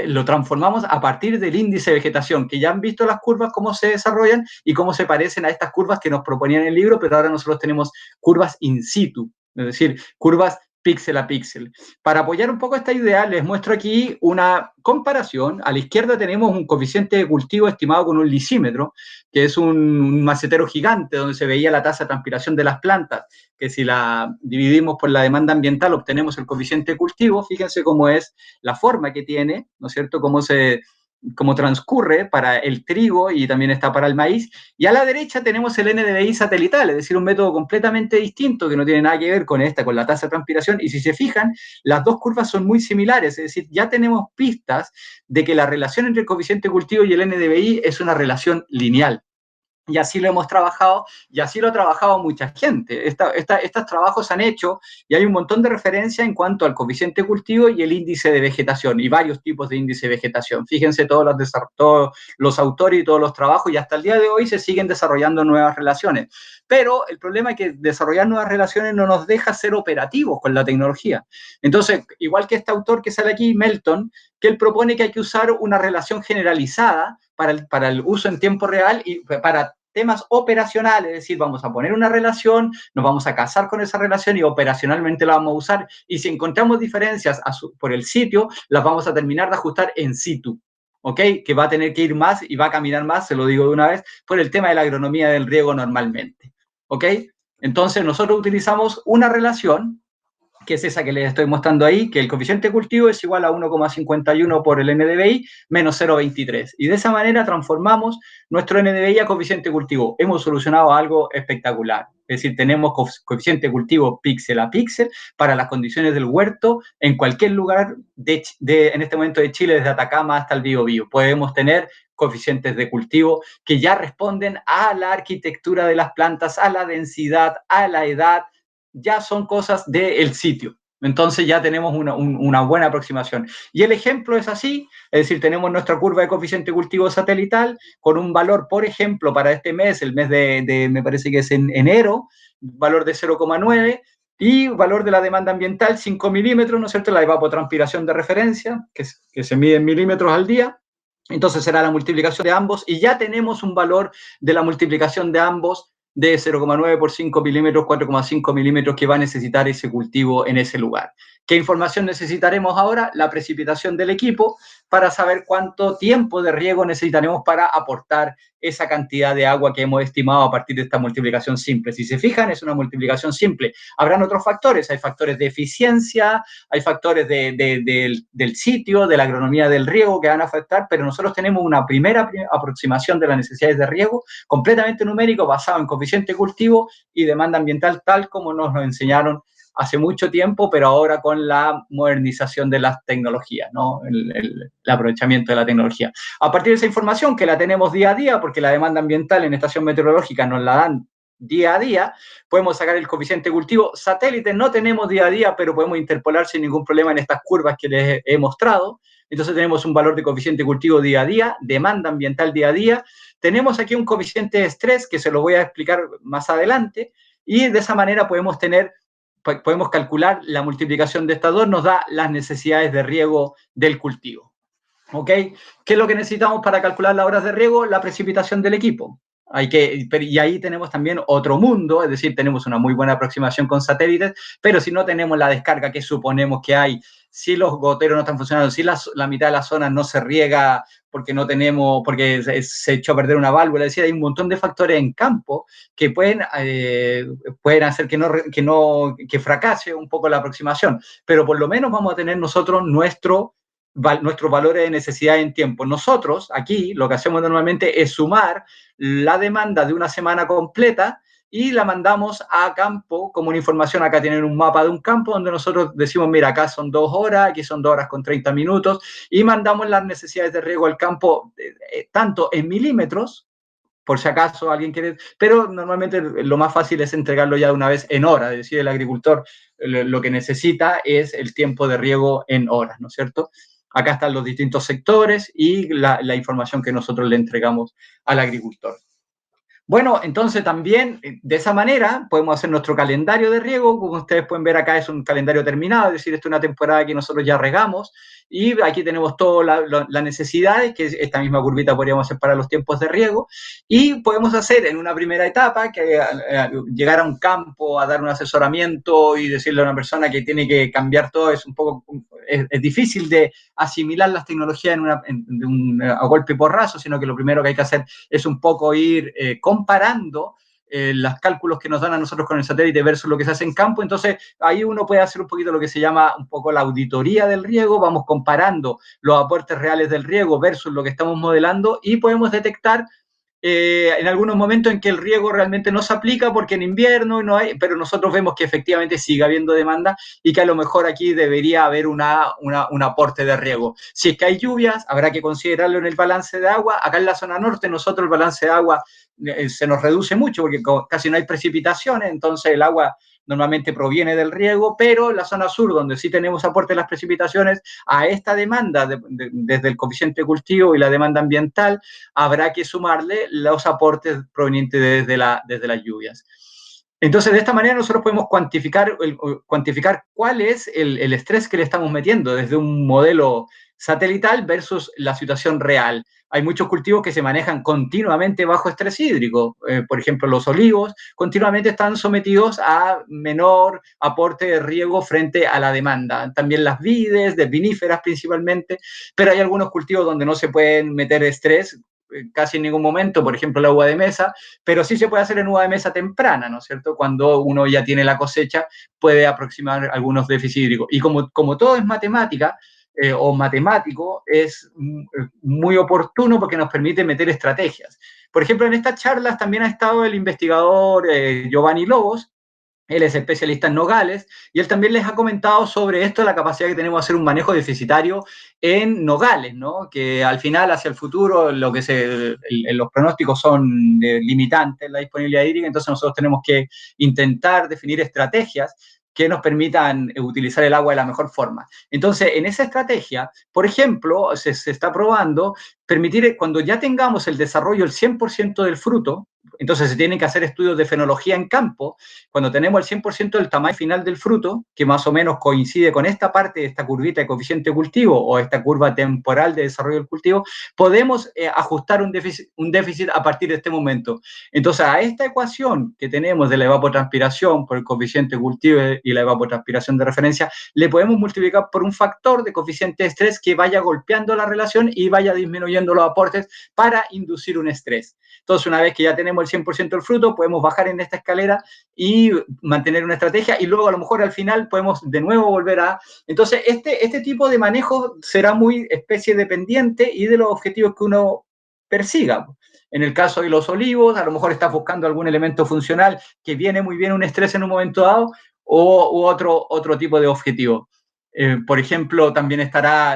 lo transformamos a partir del índice de vegetación, que ya han visto las curvas, cómo se desarrollan y cómo se parecen a estas curvas que nos proponían en el libro, pero ahora nosotros tenemos curvas in situ, es decir, curvas píxel a píxel. Para apoyar un poco esta idea, les muestro aquí una comparación. A la izquierda tenemos un coeficiente de cultivo estimado con un lisímetro, que es un macetero gigante donde se veía la tasa de transpiración de las plantas, que si la dividimos por la demanda ambiental obtenemos el coeficiente de cultivo. Fíjense cómo es la forma que tiene, ¿no es cierto?, cómo transcurre para el trigo y también está para el maíz. Y a la derecha tenemos el NDVI satelital, es decir, un método completamente distinto que no tiene nada que ver con con la tasa de transpiración. Y si se fijan, las dos curvas son muy similares, es decir, ya tenemos pistas de que la relación entre el coeficiente de cultivo y el NDVI es una relación lineal. Y así lo hemos trabajado, y así lo ha trabajado mucha gente. Estos trabajos se han hecho y hay un montón de referencias en cuanto al coeficiente de cultivo y el índice de vegetación, y varios tipos de índice de vegetación. Fíjense todos los autores y todos los trabajos, y hasta el día de hoy se siguen desarrollando nuevas relaciones. Pero el problema es que desarrollar nuevas relaciones no nos deja ser operativos con la tecnología. Entonces, igual que este autor que sale aquí, Melton, que él propone que hay que usar una relación generalizada para el uso en tiempo real y para temas operacionales, es decir, vamos a poner una relación, nos vamos a casar con esa relación y operacionalmente la vamos a usar, y si encontramos diferencias por el sitio, las vamos a terminar de ajustar en situ, ¿ok? Que va a tener que ir más y va a caminar más, se lo digo de una vez, por el tema de la agronomía del riego normalmente, ¿ok? Entonces nosotros utilizamos una relación, que es esa que les estoy mostrando ahí, que el coeficiente de cultivo es igual a 1,51 por el NDVI menos 0,23. Y de esa manera transformamos nuestro NDVI a coeficiente de cultivo. Hemos solucionado algo espectacular. Es decir, tenemos coeficiente de cultivo píxel a píxel para las condiciones del huerto en cualquier lugar en este momento de Chile, desde Atacama hasta el Biobío. Podemos tener coeficientes de cultivo que ya responden a la arquitectura de las plantas, a la densidad, a la edad, ya son cosas del sitio. Entonces ya tenemos una buena aproximación. Y el ejemplo es así, es decir, tenemos nuestra curva de coeficiente de cultivo satelital con un valor, por ejemplo, para este mes, el mes me parece que es en enero, valor de 0,9, y valor de la demanda ambiental 5 milímetros, ¿no es cierto? La evapotranspiración de referencia, que se mide en milímetros al día. Entonces será la multiplicación de ambos, y ya tenemos un valor de la multiplicación de ambos de 0,9 por 5 milímetros, 4,5 milímetros que va a necesitar ese cultivo en ese lugar. ¿Qué información necesitaremos ahora? La precipitación del equipo para saber cuánto tiempo de riego necesitaremos para aportar esa cantidad de agua que hemos estimado a partir de esta multiplicación simple. Si se fijan, es una multiplicación simple. Habrán otros factores, hay factores de eficiencia, hay factores del sitio, de la agronomía del riego que van a afectar, pero nosotros tenemos una primera aproximación de las necesidades de riego completamente numérico, basado en coeficiente de cultivo y demanda ambiental, tal como nos lo enseñaron hace mucho tiempo, pero ahora con la modernización de las tecnologías, ¿no? El aprovechamiento de la tecnología. A partir de esa información, que la tenemos día a día, porque la demanda ambiental en estación meteorológica nos la dan día a día, podemos sacar el coeficiente de cultivo. Satélite no tenemos día a día, pero podemos interpolar sin ningún problema en estas curvas que les he mostrado. Entonces tenemos un valor de coeficiente de cultivo día a día, demanda ambiental día a día. Tenemos aquí un coeficiente de estrés, que se lo voy a explicar más adelante, y de esa manera podemos calcular la multiplicación de estas dos, nos da las necesidades de riego del cultivo. ¿Ok? ¿Qué es lo que necesitamos para calcular las horas de riego? La precipitación del equipo. Y ahí tenemos también otro mundo, es decir, tenemos una muy buena aproximación con satélites, pero si no tenemos la descarga que suponemos que hay, si los goteros no están funcionando, si la mitad de la zona no se riega porque se echó a perder una válvula, es decir, hay un montón de factores en campo que pueden hacer que fracase un poco la aproximación, pero por lo menos vamos a tener nosotros nuestros valores de necesidad en tiempo. Nosotros, aquí, lo que hacemos normalmente es sumar la demanda de una semana completa y la mandamos a campo como una información. Acá tienen un mapa de un campo donde nosotros decimos, mira, acá son 2 horas, aquí son 2 horas con 30 minutos, y mandamos las necesidades de riego al campo tanto en milímetros, por si acaso alguien quiere, pero normalmente lo más fácil es entregarlo ya de una vez en horas, es decir, el agricultor lo que necesita es el tiempo de riego en horas, ¿no es cierto? Acá están los distintos sectores y la información que nosotros le entregamos al agricultor. Bueno, entonces también de esa manera podemos hacer nuestro calendario de riego. Como ustedes pueden ver acá, es un calendario terminado, es decir, esta es una temporada que nosotros ya regamos y aquí tenemos todas las necesidades, que esta misma curvita podríamos hacer para los tiempos de riego, y podemos hacer en una primera etapa que llegar a un campo a dar un asesoramiento y decirle a una persona que tiene que cambiar todo es difícil de asimilar las tecnologías a golpe y porrazo, sino que lo primero que hay que hacer es un poco ir comparando los cálculos que nos dan a nosotros con el satélite versus lo que se hace en campo. Entonces ahí uno puede hacer un poquito lo que se llama un poco la auditoría del riego, vamos comparando los aportes reales del riego versus lo que estamos modelando y podemos detectar en algunos momentos en que el riego realmente no se aplica porque en invierno no hay, pero nosotros vemos que efectivamente sigue habiendo demanda y que a lo mejor aquí debería haber un aporte de riego. Si es que hay lluvias, habrá que considerarlo en el balance de agua. Acá en la zona norte nosotros el balance de agua se nos reduce mucho porque casi no hay precipitaciones, entonces el agua normalmente proviene del riego, pero en la zona sur, donde sí tenemos aporte de las precipitaciones, a esta demanda desde el coeficiente de cultivo y la demanda ambiental, habrá que sumarle los aportes provenientes desde las lluvias. Entonces, de esta manera nosotros podemos cuantificar cuál es el estrés que le estamos metiendo desde un modelo satelital versus la situación real. Hay muchos cultivos que se manejan continuamente bajo estrés hídrico. Por ejemplo, los olivos continuamente están sometidos a menor aporte de riego frente a la demanda. También las vides, de viníferas principalmente, pero hay algunos cultivos donde no se pueden meter estrés casi en ningún momento, por ejemplo la uva de mesa, pero sí se puede hacer en uva de mesa temprana, ¿no es cierto? Cuando uno ya tiene la cosecha, puede aproximar algunos déficits hídricos. Y como todo es matemática, o matemático, es muy oportuno porque nos permite meter estrategias. Por ejemplo, en estas charlas también ha estado el investigador Giovanni Lobos. Él es especialista en nogales y él también les ha comentado sobre esto, la capacidad que tenemos de hacer un manejo deficitario en nogales, ¿no? Que al final, hacia el futuro, los pronósticos son limitantes en la disponibilidad hídrica, entonces nosotros tenemos que intentar definir estrategias que nos permitan utilizar el agua de la mejor forma. Entonces, en esa estrategia, por ejemplo, se está probando permitir, cuando ya tengamos el desarrollo del 100% del fruto, entonces se tienen que hacer estudios de fenología en campo, cuando tenemos el 100% del tamaño final del fruto, que más o menos coincide con esta parte de esta curvita de coeficiente de cultivo o esta curva temporal de desarrollo del cultivo, podemos ajustar un déficit a partir de este momento. Entonces, a esta ecuación que tenemos de la evapotranspiración por el coeficiente de cultivo y la evapotranspiración de referencia, le podemos multiplicar por un factor de coeficiente de estrés que vaya golpeando la relación y vaya disminuyendo los aportes para inducir un estrés. Entonces, una vez que ya tenemos el 100% del fruto, podemos bajar en esta escalera y mantener una estrategia y luego a lo mejor al final podemos de nuevo volver a... Entonces, este tipo de manejo será muy especie dependiente y de los objetivos que uno persiga. En el caso de los olivos, a lo mejor estás buscando algún elemento funcional que viene muy bien un estrés en un momento dado u otro tipo de objetivo. Por ejemplo, también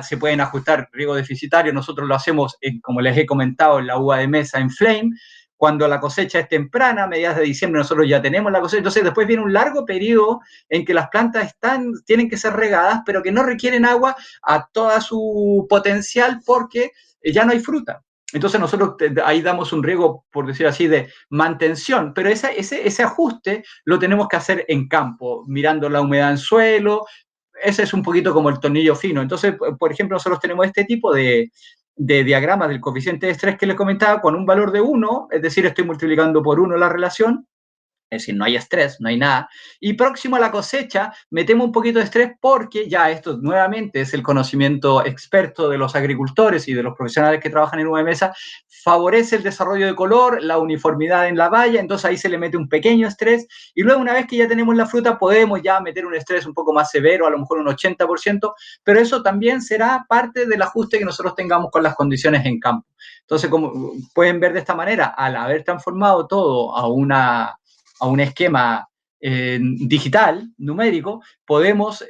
se pueden ajustar riego deficitario. Nosotros lo hacemos, como les he comentado, en la uva de mesa en Flame. Cuando la cosecha es temprana, a mediados de diciembre, nosotros ya tenemos la cosecha. Entonces, después viene un largo periodo en que las plantas tienen que ser regadas, pero que no requieren agua a toda su potencial porque ya no hay fruta. Entonces nosotros ahí damos un riego, por decir así, de mantención, pero ese ajuste lo tenemos que hacer en campo, mirando la humedad en suelo. Ese es un poquito como el tornillo fino. Entonces, por ejemplo, nosotros tenemos este tipo de diagramas del coeficiente de estrés que les comentaba con un valor de 1, es decir, estoy multiplicando por 1 la relación, es decir, no hay estrés, no hay nada. Y próximo a la cosecha, metemos un poquito de estrés porque ya esto nuevamente es el conocimiento experto de los agricultores y de los profesionales que trabajan en uva de mesa, favorece el desarrollo de color, la uniformidad en la valla, entonces ahí se le mete un pequeño estrés y luego una vez que ya tenemos la fruta podemos ya meter un estrés un poco más severo, a lo mejor un 80%, pero eso también será parte del ajuste que nosotros tengamos con las condiciones en campo. Entonces, como pueden ver de esta manera, al haber transformado todo a un esquema digital, numérico, podemos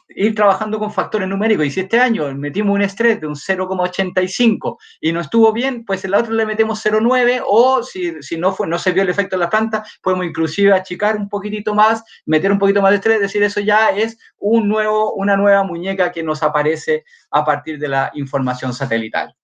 ir trabajando con factores numéricos. Y si este año metimos un estrés de un 0,85 y no estuvo bien, pues en la otra le metemos 0,9 o si no se vio el efecto en la planta, podemos inclusive achicar un poquitito más, meter un poquito más de estrés, es decir, eso ya es una nueva muñeca que nos aparece a partir de la información satelital.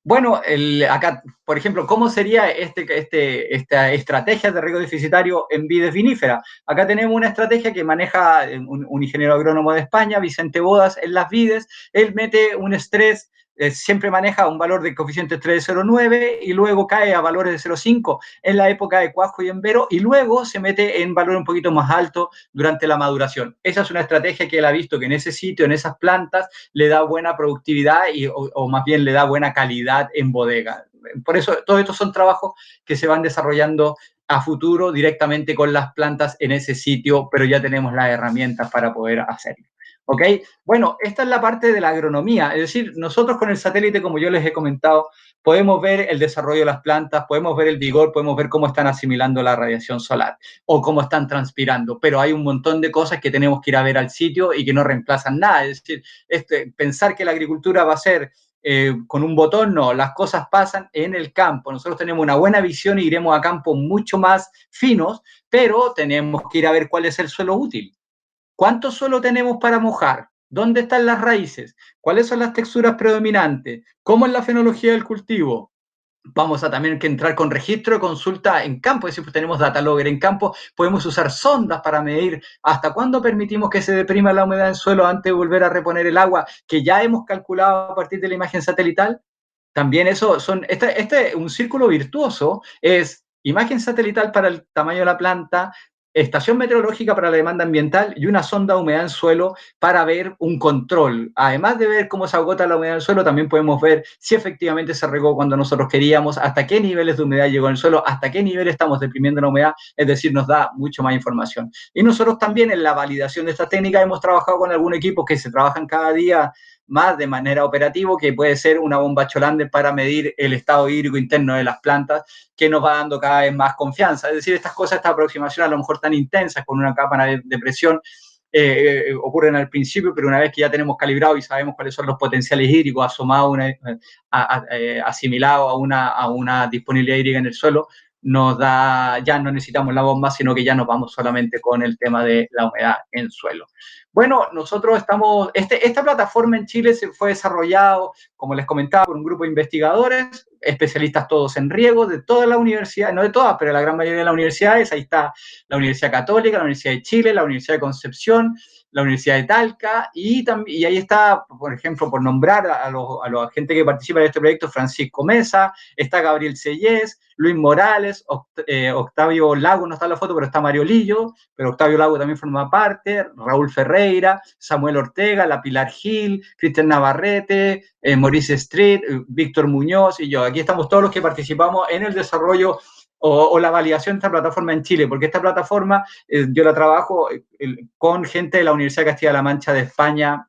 Bueno, acá, por ejemplo, ¿cómo sería esta estrategia de riego deficitario en vides viníferas? Acá tenemos una estrategia que maneja un ingeniero agrónomo de España, Vicente Bodas, en las vides. Él mete un estrés, siempre maneja un valor de coeficiente estrés de 0,9 y luego cae a valores de 0,5 en la época de cuajo y embero y luego se mete en valor un poquito más alto durante la maduración. Esa es una estrategia que él ha visto que en ese sitio, en esas plantas, le da buena productividad o más bien le da buena calidad en bodega. Por eso, todos estos son trabajos que se van desarrollando a futuro directamente con las plantas en ese sitio, pero ya tenemos las herramientas para poder hacerlo. ¿Ok? Bueno, esta es la parte de la agronomía, es decir, nosotros con el satélite, como yo les he comentado, podemos ver el desarrollo de las plantas, podemos ver el vigor, podemos ver cómo están asimilando la radiación solar o cómo están transpirando, pero hay un montón de cosas que tenemos que ir a ver al sitio y que no reemplazan nada, es decir, pensar que la agricultura va a ser con un botón, no, las cosas pasan en el campo, nosotros tenemos una buena visión y iremos a campos mucho más finos, pero tenemos que ir a ver cuál es el suelo útil. ¿Cuánto suelo tenemos para mojar? ¿Dónde están las raíces? ¿Cuáles son las texturas predominantes? ¿Cómo es la fenología del cultivo? Vamos a también que entrar con registro de consulta en campo, es decir, pues tenemos data logger en campo, podemos usar sondas para medir hasta cuándo permitimos que se deprima la humedad del suelo antes de volver a reponer el agua, que ya hemos calculado a partir de la imagen satelital. También eso un círculo virtuoso es imagen satelital para el tamaño de la planta, estación meteorológica para la demanda ambiental y una sonda de humedad en suelo para ver un control. Además de ver cómo se agota la humedad del suelo, también podemos ver si efectivamente se regó cuando nosotros queríamos, hasta qué niveles de humedad llegó en el suelo, hasta qué nivel estamos deprimiendo la humedad, es decir, nos da mucho más información. Y nosotros también en la validación de esta técnica hemos trabajado con algún equipo que se trabajan cada día más de manera operativa, que puede ser una bomba Cholander para medir el estado hídrico interno de las plantas, que nos va dando cada vez más confianza. Es decir, estas cosas, esta aproximación a lo mejor tan intensas con una capa de presión, ocurren al principio, pero una vez que ya tenemos calibrado y sabemos cuáles son los potenciales hídricos asomados, asimilados a una disponibilidad hídrica en el suelo, nos da, ya no necesitamos la bomba, sino que ya nos vamos solamente con el tema de la humedad en suelo. Bueno, nosotros estamos, esta plataforma en Chile se fue desarrollado, como les comentaba, por un grupo de investigadores, especialistas todos en riego, de toda la universidad, no de todas, pero la gran mayoría de las universidades. Ahí está la Universidad Católica, la Universidad de Chile, la Universidad de Concepción, la Universidad de Talca, y ahí está, por ejemplo, por nombrar a los agentes que participan en este proyecto, Francisco Mesa, está Gabriel Sellés, Luis Morales, Octavio Lago, no está en la foto, pero está Mario Lillo, pero Octavio Lago también forma parte, Raúl Ferreira, Samuel Ortega, la Pilar Gil, Cristian Navarrete, Maurice Street, Víctor Muñoz y yo. Aquí estamos todos los que participamos en el desarrollo o la validación de esta plataforma en Chile, porque esta plataforma yo la trabajo con gente de la Universidad de Castilla-La Mancha de España,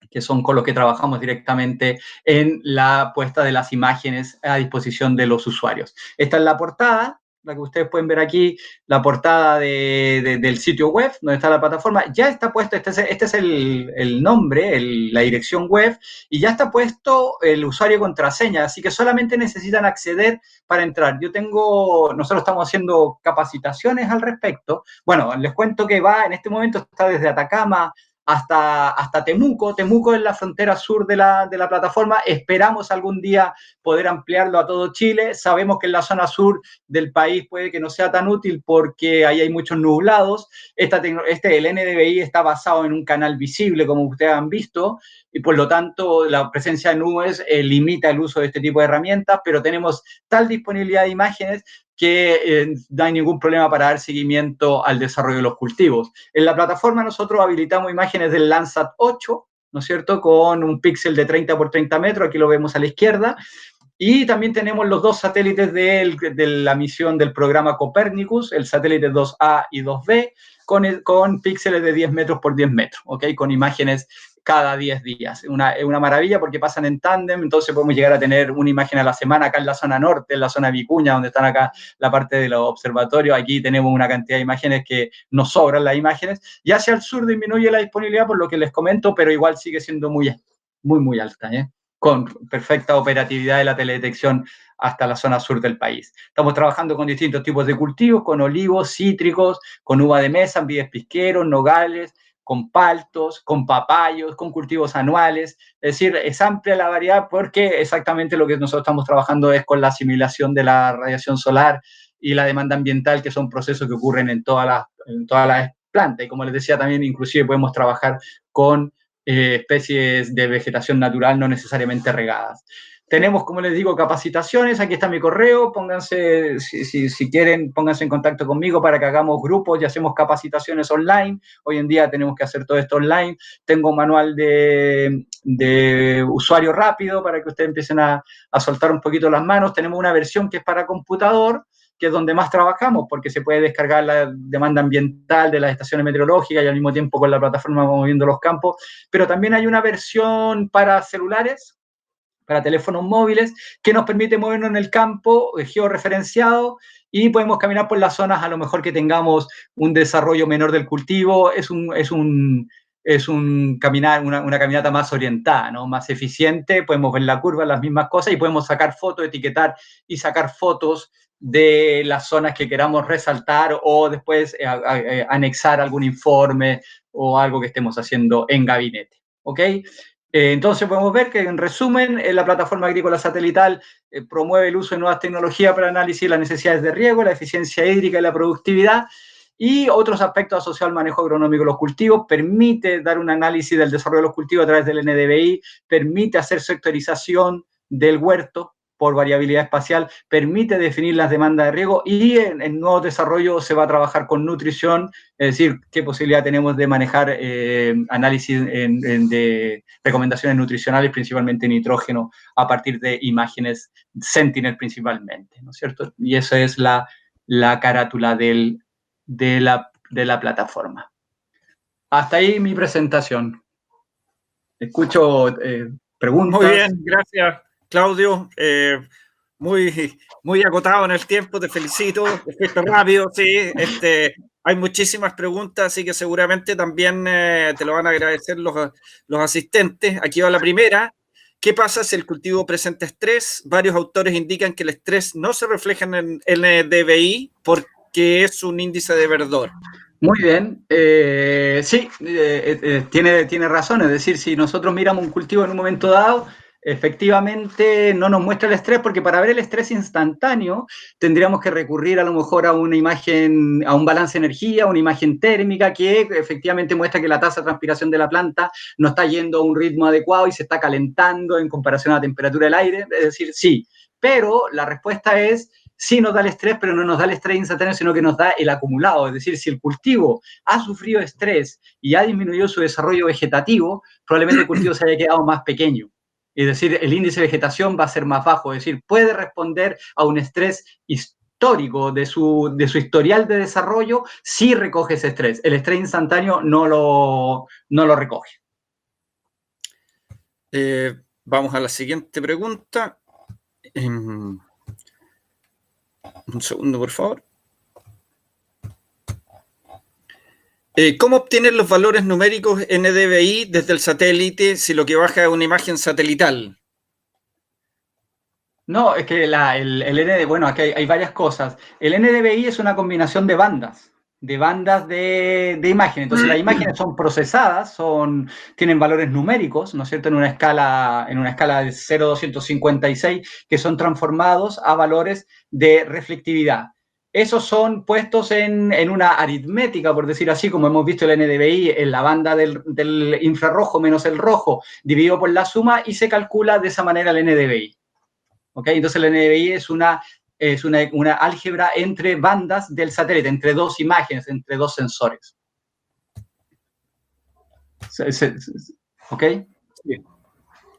que son con los que trabajamos directamente en la puesta de las imágenes a disposición de los usuarios. Esta es la portada, la que ustedes pueden ver aquí, la portada del sitio web, donde está la plataforma. Ya está puesto, este es el nombre, la dirección web, y ya está puesto el usuario y contraseña, así que solamente necesitan acceder para entrar. Nosotros estamos haciendo capacitaciones al respecto. Bueno, les cuento que en este momento está desde Atacama hasta Temuco. Temuco es la frontera sur de la plataforma. Esperamos algún día poder ampliarlo a todo Chile. Sabemos que en la zona sur del país puede que no sea tan útil porque ahí hay muchos nublados. El NDVI está basado en un canal visible, como ustedes han visto, y por lo tanto la presencia de nubes limita el uso de este tipo de herramientas, pero tenemos tal disponibilidad de imágenes que no hay ningún problema para dar seguimiento al desarrollo de los cultivos. En la plataforma nosotros habilitamos imágenes del Landsat 8, ¿no es cierto?, con un píxel de 30 por 30 metros, aquí lo vemos a la izquierda, y también tenemos los dos satélites de la misión del programa Copernicus, el satélite 2A y 2B, con píxeles de 10 metros por 10 metros, ¿ok?, con imágenes cada 10 días. Es una maravilla porque pasan en tándem, entonces podemos llegar a tener una imagen a la semana acá en la zona norte, en la zona Vicuña, donde están acá la parte de los observatorios. Aquí tenemos una cantidad de imágenes que nos sobran las imágenes, y hacia el sur disminuye la disponibilidad por lo que les comento, pero igual sigue siendo muy, muy alta, con perfecta operatividad de la teledetección hasta la zona sur del país. Estamos trabajando con distintos tipos de cultivos, con olivos, cítricos, con uva de mesa, vides pisqueros, nogales, con paltos, con papayos, con cultivos anuales. Es decir, es amplia la variedad porque exactamente lo que nosotros estamos trabajando es con la asimilación de la radiación solar y la demanda ambiental, que son procesos que ocurren en todas las plantas. Y como les decía también, inclusive podemos trabajar con especies de vegetación natural no necesariamente regadas. Tenemos, como les digo, capacitaciones. Aquí está mi correo. Pónganse, si quieren, pónganse en contacto conmigo para que hagamos grupos y hacemos capacitaciones online. Hoy en día tenemos que hacer todo esto online. Tengo un manual de usuario rápido para que ustedes empiecen a soltar un poquito las manos. Tenemos una versión que es para computador, que es donde más trabajamos, porque se puede descargar la demanda ambiental de las estaciones meteorológicas y al mismo tiempo con la plataforma vamos viendo los campos. Pero también hay una versión para celulares, para teléfonos móviles, que nos permite movernos en el campo georreferenciado y podemos caminar por las zonas a lo mejor que tengamos un desarrollo menor del cultivo. Es una caminata más orientada, ¿no? Más eficiente, podemos ver la curva, las mismas cosas y podemos sacar fotos, etiquetar y sacar fotos de las zonas que queramos resaltar o después anexar algún informe o algo que estemos haciendo en gabinete, ¿ok? Entonces podemos ver que, en resumen, la plataforma agrícola satelital promueve el uso de nuevas tecnologías para análisis las necesidades de riego, la eficiencia hídrica y la productividad y otros aspectos asociados al manejo agronómico de los cultivos. Permite dar un análisis del desarrollo de los cultivos a través del NDVI, permite hacer sectorización del huerto por variabilidad espacial, permite definir las demandas de riego y en nuevo desarrollo se va a trabajar con nutrición, es decir, qué posibilidad tenemos de manejar análisis de recomendaciones nutricionales, principalmente nitrógeno, a partir de imágenes Sentinel principalmente, ¿no es cierto? Y esa es la carátula de la plataforma. Hasta ahí mi presentación. Escucho preguntas. Muy bien, gracias, Claudio. Muy acotado en el tiempo, te felicito. Fuiste rápido, sí. Hay muchísimas preguntas, así que seguramente también te lo van a agradecer los asistentes. Aquí va la primera. ¿Qué pasa si el cultivo presenta estrés? Varios autores indican que el estrés no se refleja en el NDVI porque es un índice de verdor. Muy bien, sí, tiene razón, es decir, si nosotros miramos un cultivo en un momento dado, efectivamente no nos muestra el estrés, porque para ver el estrés instantáneo tendríamos que recurrir a lo mejor a una imagen, a un balance de energía, una imagen térmica que efectivamente muestra que la tasa de transpiración de la planta no está yendo a un ritmo adecuado y se está calentando en comparación a la temperatura del aire, es decir, sí, pero la respuesta es: sí nos da el estrés, pero no nos da el estrés instantáneo, sino que nos da el acumulado. Es decir, si el cultivo ha sufrido estrés y ha disminuido su desarrollo vegetativo, probablemente el cultivo se haya quedado más pequeño. Es decir, el índice de vegetación va a ser más bajo. Es decir, puede responder a un estrés histórico de su historial de desarrollo si recoge ese estrés. El estrés instantáneo no lo recoge. Vamos a la siguiente pregunta. Un segundo, por favor. ¿Cómo obtener los valores numéricos NDVI desde el satélite si lo que baja es una imagen satelital? No, es que bueno, aquí hay varias cosas. El NDVI es una combinación de bandas de imágenes. Entonces las imágenes son procesadas, tienen valores numéricos, ¿no es cierto?, en una escala de 0 a 256, que son transformados a valores de reflectividad. Esos son puestos en una aritmética, por decir así, como hemos visto el NDVI, en la banda del infrarrojo menos el rojo, dividido por la suma, y se calcula de esa manera el NDVI. ¿Okay? Entonces el NDVI es una álgebra entre bandas del satélite, entre dos imágenes, entre dos sensores. ¿Ok? Sí,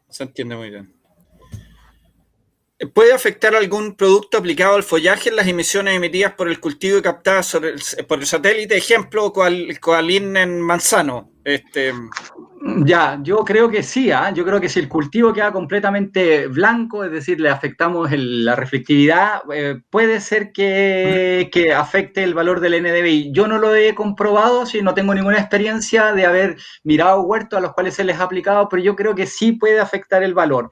se entiende muy bien. ¿Puede afectar algún producto aplicado al follaje en las emisiones emitidas por el cultivo y captadas por el satélite? Ejemplo, coalín en manzano. Ya, yo creo que sí, yo creo que si el cultivo queda completamente blanco, es decir, le afectamos la reflectividad, puede ser que afecte el valor del NDVI. Yo no lo he comprobado, no tengo ninguna experiencia de haber mirado huertos a los cuales se les ha aplicado, pero yo creo que sí puede afectar el valor.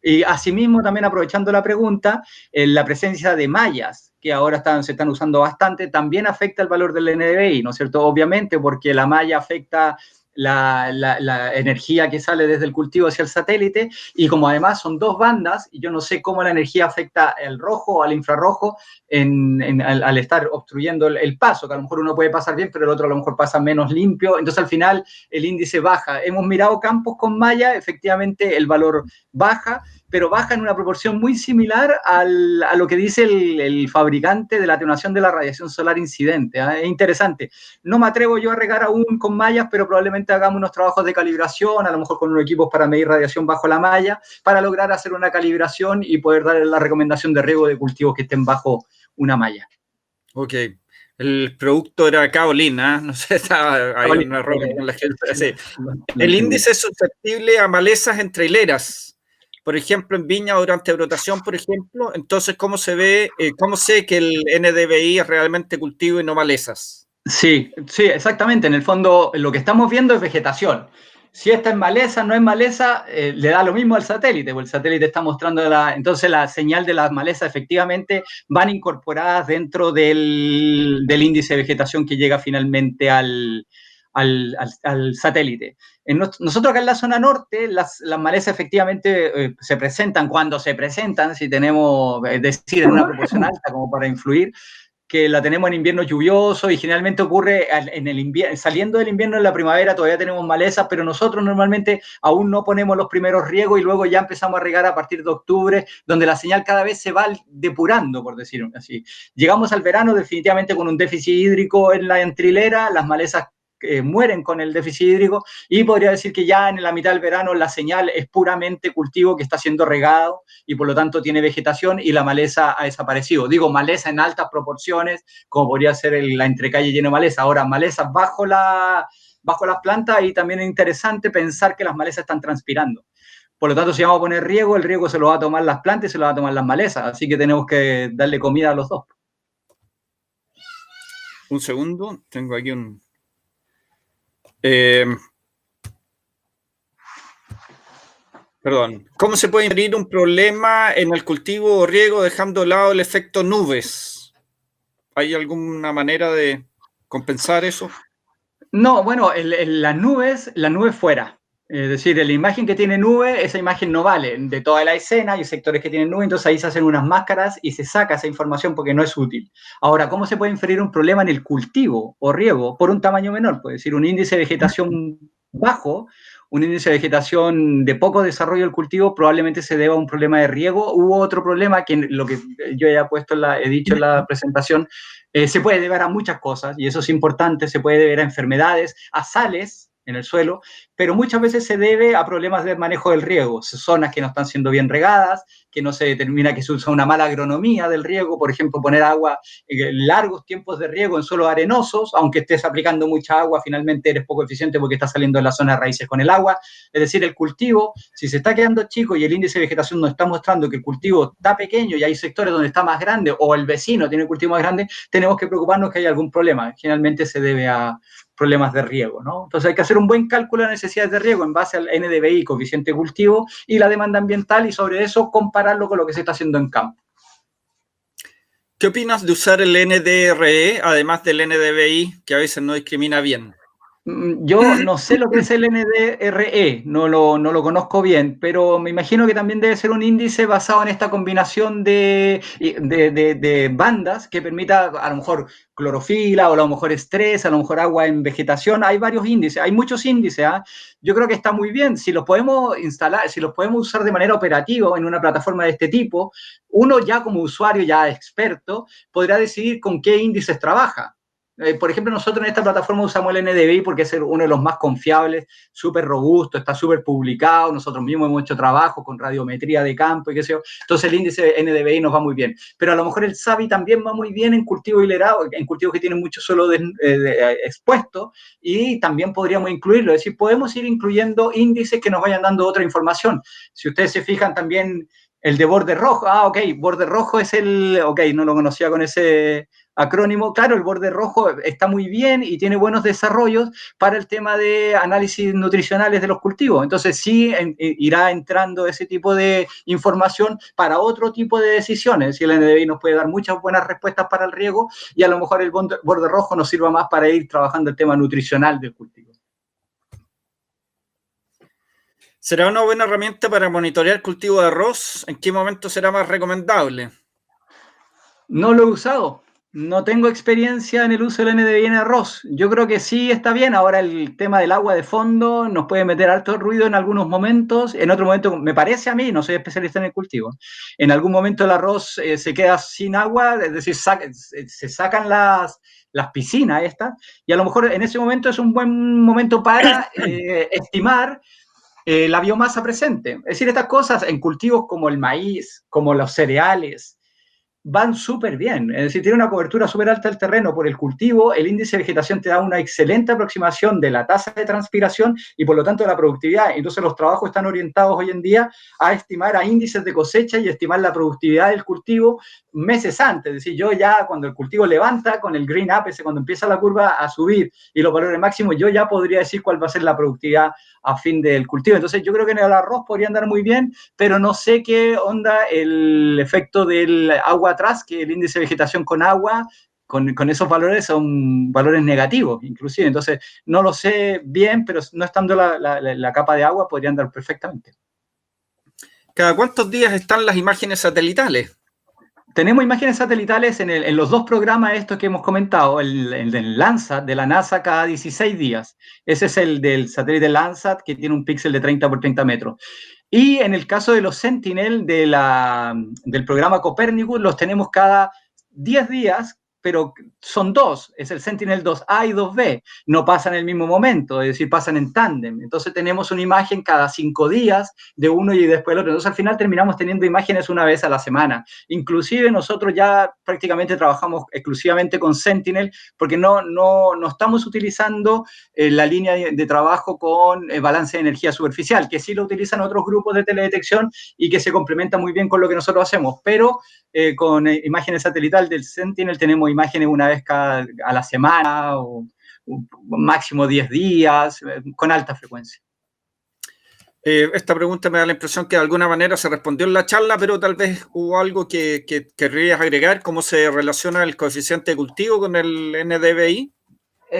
Y asimismo, también aprovechando la pregunta, la presencia de mallas, que ahora se están usando bastante, también afecta el valor del NDVI, ¿no es cierto? Obviamente, porque la malla afecta la energía que sale desde el cultivo hacia el satélite, y como además son dos bandas, y yo no sé cómo la energía afecta al rojo o al infrarrojo al estar obstruyendo el paso, que a lo mejor uno puede pasar bien, pero el otro a lo mejor pasa menos limpio, entonces al final el índice baja. Hemos mirado campos con malla, efectivamente el valor baja, pero baja en una proporción muy similar a lo que dice el fabricante de la atenuación de la radiación solar incidente. Es interesante. No me atrevo yo a regar aún con mallas, pero probablemente hagamos unos trabajos de calibración, a lo mejor con unos equipos para medir radiación bajo la malla, para lograr hacer una calibración y poder dar la recomendación de riego de cultivos que estén bajo una malla. Ok. El producto era Kaolin, no sé, hay un error con la gente. Sí. El índice es susceptible a malezas entre hileras. Por ejemplo, en viña o durante brotación, por ejemplo. Entonces, ¿cómo se ve, cómo sé que el NDVI es realmente cultivo y no malezas? Sí, sí, exactamente. En el fondo, lo que estamos viendo es vegetación. Si esta es maleza, no es maleza, le da lo mismo al satélite, porque el satélite está mostrando entonces la señal de las malezas efectivamente van incorporadas dentro del índice de vegetación que llega finalmente al satélite. Nosotros acá en la zona norte, las malezas efectivamente se presentan cuando se presentan, si tenemos, es decir, en una proporción alta como para influir, que la tenemos en invierno lluvioso y generalmente ocurre en el invierno, saliendo del invierno en la primavera todavía tenemos malezas, pero nosotros normalmente aún no ponemos los primeros riegos y luego ya empezamos a regar a partir de octubre, donde la señal cada vez se va depurando, por decirlo así. Llegamos al verano definitivamente con un déficit hídrico en la entrilera, las malezas mueren con el déficit hídrico y podría decir que ya en la mitad del verano la señal es puramente cultivo que está siendo regado y por lo tanto tiene vegetación y la maleza ha desaparecido. Digo maleza en altas proporciones, como podría ser la entrecalle lleno de maleza. Ahora, malezas bajo las plantas y también es interesante pensar que las malezas están transpirando. Por lo tanto, si vamos a poner riego, el riego se lo va a tomar las plantas y se lo va a tomar las malezas. Así que tenemos que darle comida a los dos. Un segundo, tengo aquí un... perdón. ¿Cómo se puede inferir un problema en el cultivo o riego dejando de lado el efecto nubes? ¿Hay alguna manera de compensar eso? No, bueno, las nubes fuera. Es decir, la imagen que tiene nube, esa imagen no vale. De toda la escena hay sectores que tienen nube, entonces ahí se hacen unas máscaras y se saca esa información porque no es útil. Ahora, ¿cómo se puede inferir un problema en el cultivo o riego por un tamaño menor? Puede decir, un índice de vegetación bajo, un índice de vegetación de poco desarrollo del cultivo probablemente se deba a un problema de riego u otro problema que lo que yo ya he dicho en la presentación, se puede deber a muchas cosas y eso es importante, se puede deber a enfermedades, a sales en el suelo, pero muchas veces se debe a problemas de manejo del riego, zonas que no están siendo bien regadas, que no se determina que se usa una mala agronomía del riego, por ejemplo, poner agua, largos tiempos de riego en suelos arenosos, aunque estés aplicando mucha agua, finalmente eres poco eficiente porque estás saliendo de la zona de raíces con el agua, es decir, el cultivo, si se está quedando chico y el índice de vegetación nos está mostrando que el cultivo está pequeño y hay sectores donde está más grande o el vecino tiene el cultivo más grande, tenemos que preocuparnos que hay algún problema, generalmente se debe a problemas de riego, ¿no? Entonces hay que hacer un buen cálculo de necesidades de riego en base al NDVI, coeficiente de cultivo, y la demanda ambiental, y sobre eso compararlo con lo que se está haciendo en campo. ¿Qué opinas de usar el NDRE, además del NDVI, que a veces no discrimina bien? Yo no sé lo que es el NDRE, no lo conozco bien, pero me imagino que también debe ser un índice basado en esta combinación de bandas que permita a lo mejor clorofila o a lo mejor estrés, a lo mejor agua en vegetación. Hay varios índices, hay muchos índices. Yo creo que está muy bien. Si los podemos instalar, si los podemos usar de manera operativa en una plataforma de este tipo, uno ya como usuario, ya experto, podrá decidir con qué índices trabaja. Por ejemplo, nosotros en esta plataforma usamos el NDVI porque es uno de los más confiables, súper robusto, está súper publicado, nosotros mismos hemos hecho trabajo con radiometría de campo y qué sé yo, entonces el índice NDVI nos va muy bien, pero a lo mejor el SABI también va muy bien en cultivo hilerado, en cultivos que tienen mucho suelo expuesto, y también podríamos incluirlo, es decir, podemos ir incluyendo índices que nos vayan dando otra información. Si ustedes se fijan también el de borde rojo, ok, borde rojo es no lo conocía con ese acrónimo, claro, el borde rojo está muy bien y tiene buenos desarrollos para el tema de análisis nutricionales de los cultivos, entonces sí irá entrando ese tipo de información para otro tipo de decisiones, si el NDVI nos puede dar muchas buenas respuestas para el riego y a lo mejor el borde rojo nos sirva más para ir trabajando el tema nutricional del cultivo. ¿Será una buena herramienta para monitorear cultivo de arroz? ¿En qué momento será más recomendable? No lo he usado. No tengo experiencia en el uso del NDVI en arroz. Yo creo que sí está bien. Ahora el tema del agua de fondo nos puede meter harto ruido en algunos momentos. En otro momento, me parece a mí, no soy especialista en el cultivo, en algún momento el arroz se queda sin agua, es decir, se sacan las piscinas estas, y a lo mejor en ese momento es un buen momento para estimar la biomasa presente. Es decir, estas cosas en cultivos como el maíz, como los cereales, van súper bien. Es decir, tiene una cobertura súper alta del terreno por el cultivo, el índice de vegetación te da una excelente aproximación de la tasa de transpiración y por lo tanto de la productividad. Entonces los trabajos están orientados hoy en día a estimar a índices de cosecha y estimar la productividad del cultivo meses antes. Es decir, yo ya cuando el cultivo levanta, con el green up, cuando empieza la curva a subir y los valores máximos, yo ya podría decir cuál va a ser la productividad a fin del cultivo. Entonces yo creo que en el arroz podría andar muy bien, pero no sé qué onda el efecto del agua atrás, que el índice de vegetación con agua, con esos valores son valores negativos, inclusive. Entonces no lo sé bien, pero no estando la capa de agua podría andar perfectamente. ¿Cada cuántos días están las imágenes satelitales? Tenemos imágenes satelitales en los dos programas estos que hemos comentado, el del Landsat de la NASA cada 16 días. Ese es el del satélite Landsat que tiene un píxel de 30 por 30 metros. Y en el caso de los Sentinel del programa Copernicus, los tenemos cada 10 días, pero son dos, es el Sentinel-2A y 2B, no pasan en el mismo momento, es decir, pasan en tándem. Entonces tenemos una imagen cada 5 días de uno y después del otro. Entonces al final terminamos teniendo imágenes una vez a la semana. Inclusive nosotros ya prácticamente trabajamos exclusivamente con Sentinel porque no estamos utilizando la línea de trabajo con balance de energía superficial, que sí lo utilizan otros grupos de teledetección y que se complementa muy bien con lo que nosotros hacemos, pero con imágenes satelital del Sentinel tenemos imágenes una vez a la semana o máximo 10 días, con alta frecuencia. Esta pregunta me da la impresión que de alguna manera se respondió en la charla, pero tal vez hubo algo que querrías agregar. ¿Cómo se relaciona el coeficiente de cultivo con el NDVI?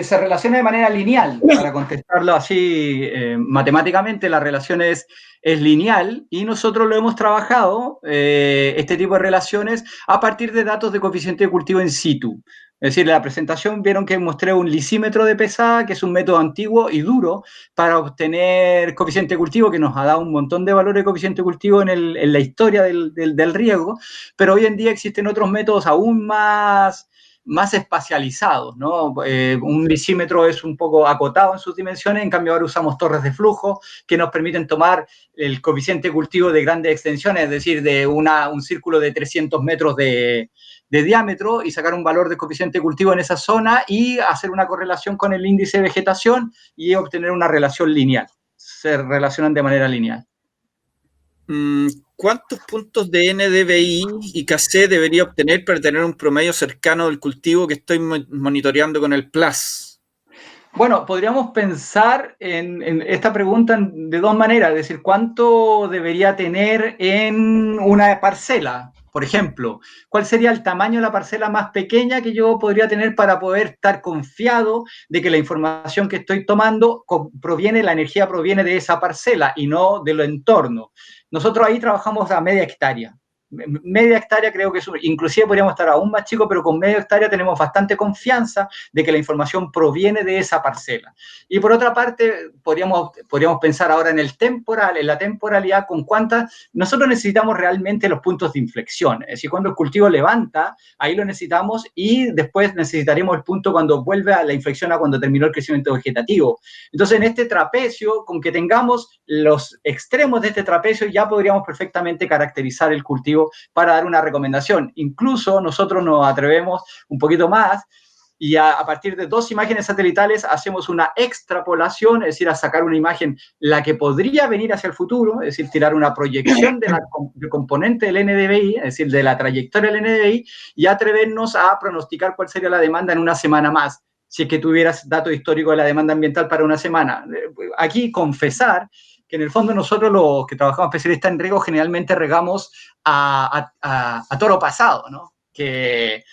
Se relaciona de manera lineal, para contestarlo así matemáticamente, la relación es lineal y nosotros lo hemos trabajado, este tipo de relaciones, a partir de datos de coeficiente de cultivo in situ. Es decir, en la presentación vieron que mostré un lisímetro de pesada, que es un método antiguo y duro para obtener coeficiente de cultivo, que nos ha dado un montón de valores de coeficiente de cultivo en la historia del riego, pero hoy en día existen otros métodos aún más espacializados, ¿no? Un lisímetro es un poco acotado en sus dimensiones, en cambio ahora usamos torres de flujo que nos permiten tomar el coeficiente de cultivo de grandes extensiones, es decir, de un círculo de 300 metros de diámetro y sacar un valor de coeficiente de cultivo en esa zona y hacer una correlación con el índice de vegetación y obtener una relación lineal. Se relacionan de manera lineal. ¿Cuántos puntos de NDVI y KC debería obtener para tener un promedio cercano del cultivo que estoy monitoreando con el PLAS? Bueno, podríamos pensar en esta pregunta de dos maneras, es decir, ¿cuánto debería tener en una parcela? Por ejemplo, ¿cuál sería el tamaño de la parcela más pequeña que yo podría tener para poder estar confiado de que la información que estoy tomando la energía proviene de esa parcela y no de lo entorno? Nosotros ahí trabajamos a media hectárea. Media hectárea creo que inclusive podríamos estar aún más chicos, pero con media hectárea tenemos bastante confianza de que la información proviene de esa parcela. Y por otra parte, podríamos pensar ahora en el temporal, en la temporalidad, con cuántas, nosotros necesitamos realmente los puntos de inflexión, es decir, cuando el cultivo levanta, ahí lo necesitamos y después necesitaremos el punto cuando vuelve a la inflexión a cuando terminó el crecimiento vegetativo. Entonces, en este trapecio, con que tengamos los extremos de este trapecio, ya podríamos perfectamente caracterizar el cultivo para dar una recomendación. Incluso nosotros nos atrevemos un poquito más y a partir de 2 imágenes satelitales hacemos una extrapolación, es decir, a sacar una imagen, la que podría venir hacia el futuro, es decir, tirar una proyección del componente del NDVI, es decir, de la trayectoria del NDVI, y atrevernos a pronosticar cuál sería la demanda en una semana más, si es que tuvieras datos históricos de la demanda ambiental para una semana. Aquí confesar que en el fondo nosotros los que trabajamos especialistas en riego generalmente regamos a toro pasado, ¿no? que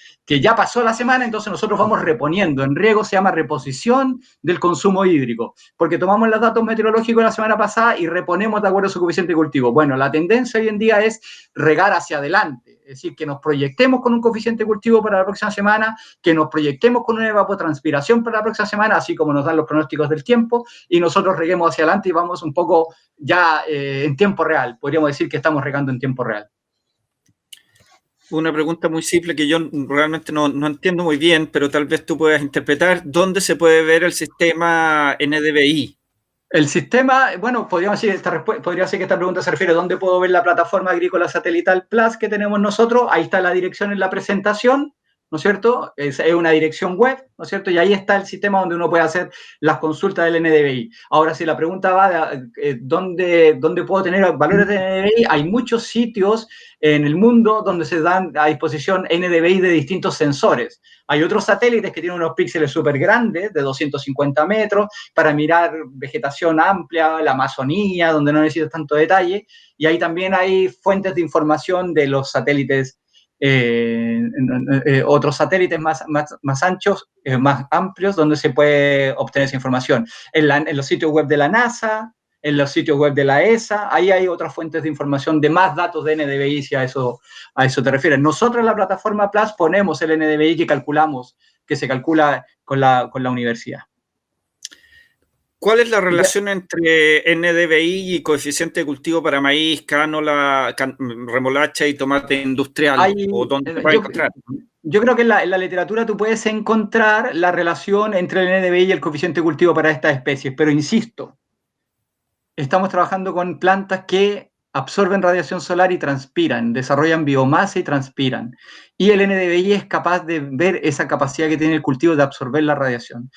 ya pasó la semana, entonces nosotros vamos reponiendo. En riego se llama reposición del consumo hídrico, porque tomamos los datos meteorológicos de la semana pasada y reponemos de acuerdo a su coeficiente de cultivo. Bueno, la tendencia hoy en día es regar hacia adelante, es decir, que nos proyectemos con un coeficiente de cultivo para la próxima semana, que nos proyectemos con una evapotranspiración para la próxima semana, así como nos dan los pronósticos del tiempo, y nosotros reguemos hacia adelante y vamos un poco ya en tiempo real. Podríamos decir que estamos regando en tiempo real. Una pregunta muy simple que yo realmente no entiendo muy bien, pero tal vez tú puedas interpretar. ¿Dónde se puede ver el sistema NDVI? El sistema, bueno, podría ser que esta pregunta se refiere a dónde puedo ver la plataforma agrícola satelital Plus que tenemos nosotros. Ahí está la dirección en la presentación, ¿no es cierto? Es una dirección web, ¿no es cierto? Y ahí está el sistema donde uno puede hacer las consultas del NDVI. Ahora, si la pregunta va de ¿dónde puedo tener valores de NDVI? Hay muchos sitios en el mundo donde se dan a disposición NDVI de distintos sensores. Hay otros satélites que tienen unos píxeles súper grandes, de 250 metros, para mirar vegetación amplia, la Amazonía, donde no necesitas tanto detalle. Y ahí también hay fuentes de información de los satélites, otros satélites más anchos, más amplios, donde se puede obtener esa información. En los sitios web de la NASA, en los sitios web de la ESA, ahí hay otras fuentes de información de más datos de NDVI, si a eso te refieres. Nosotros en la plataforma Plus ponemos el NDVI que se calcula con la universidad. ¿Cuál es la relación entre NDVI y coeficiente de cultivo para maíz, cánola, remolacha y tomate industrial? ¿O dónde se puede encontrar? Yo creo que en la literatura tú puedes encontrar la relación entre el NDVI y el coeficiente de cultivo para estas especies, pero insisto, estamos trabajando con plantas que absorben radiación solar y transpiran, desarrollan biomasa y transpiran. Y el NDVI es capaz de ver esa capacidad que tiene el cultivo de absorber la radiación.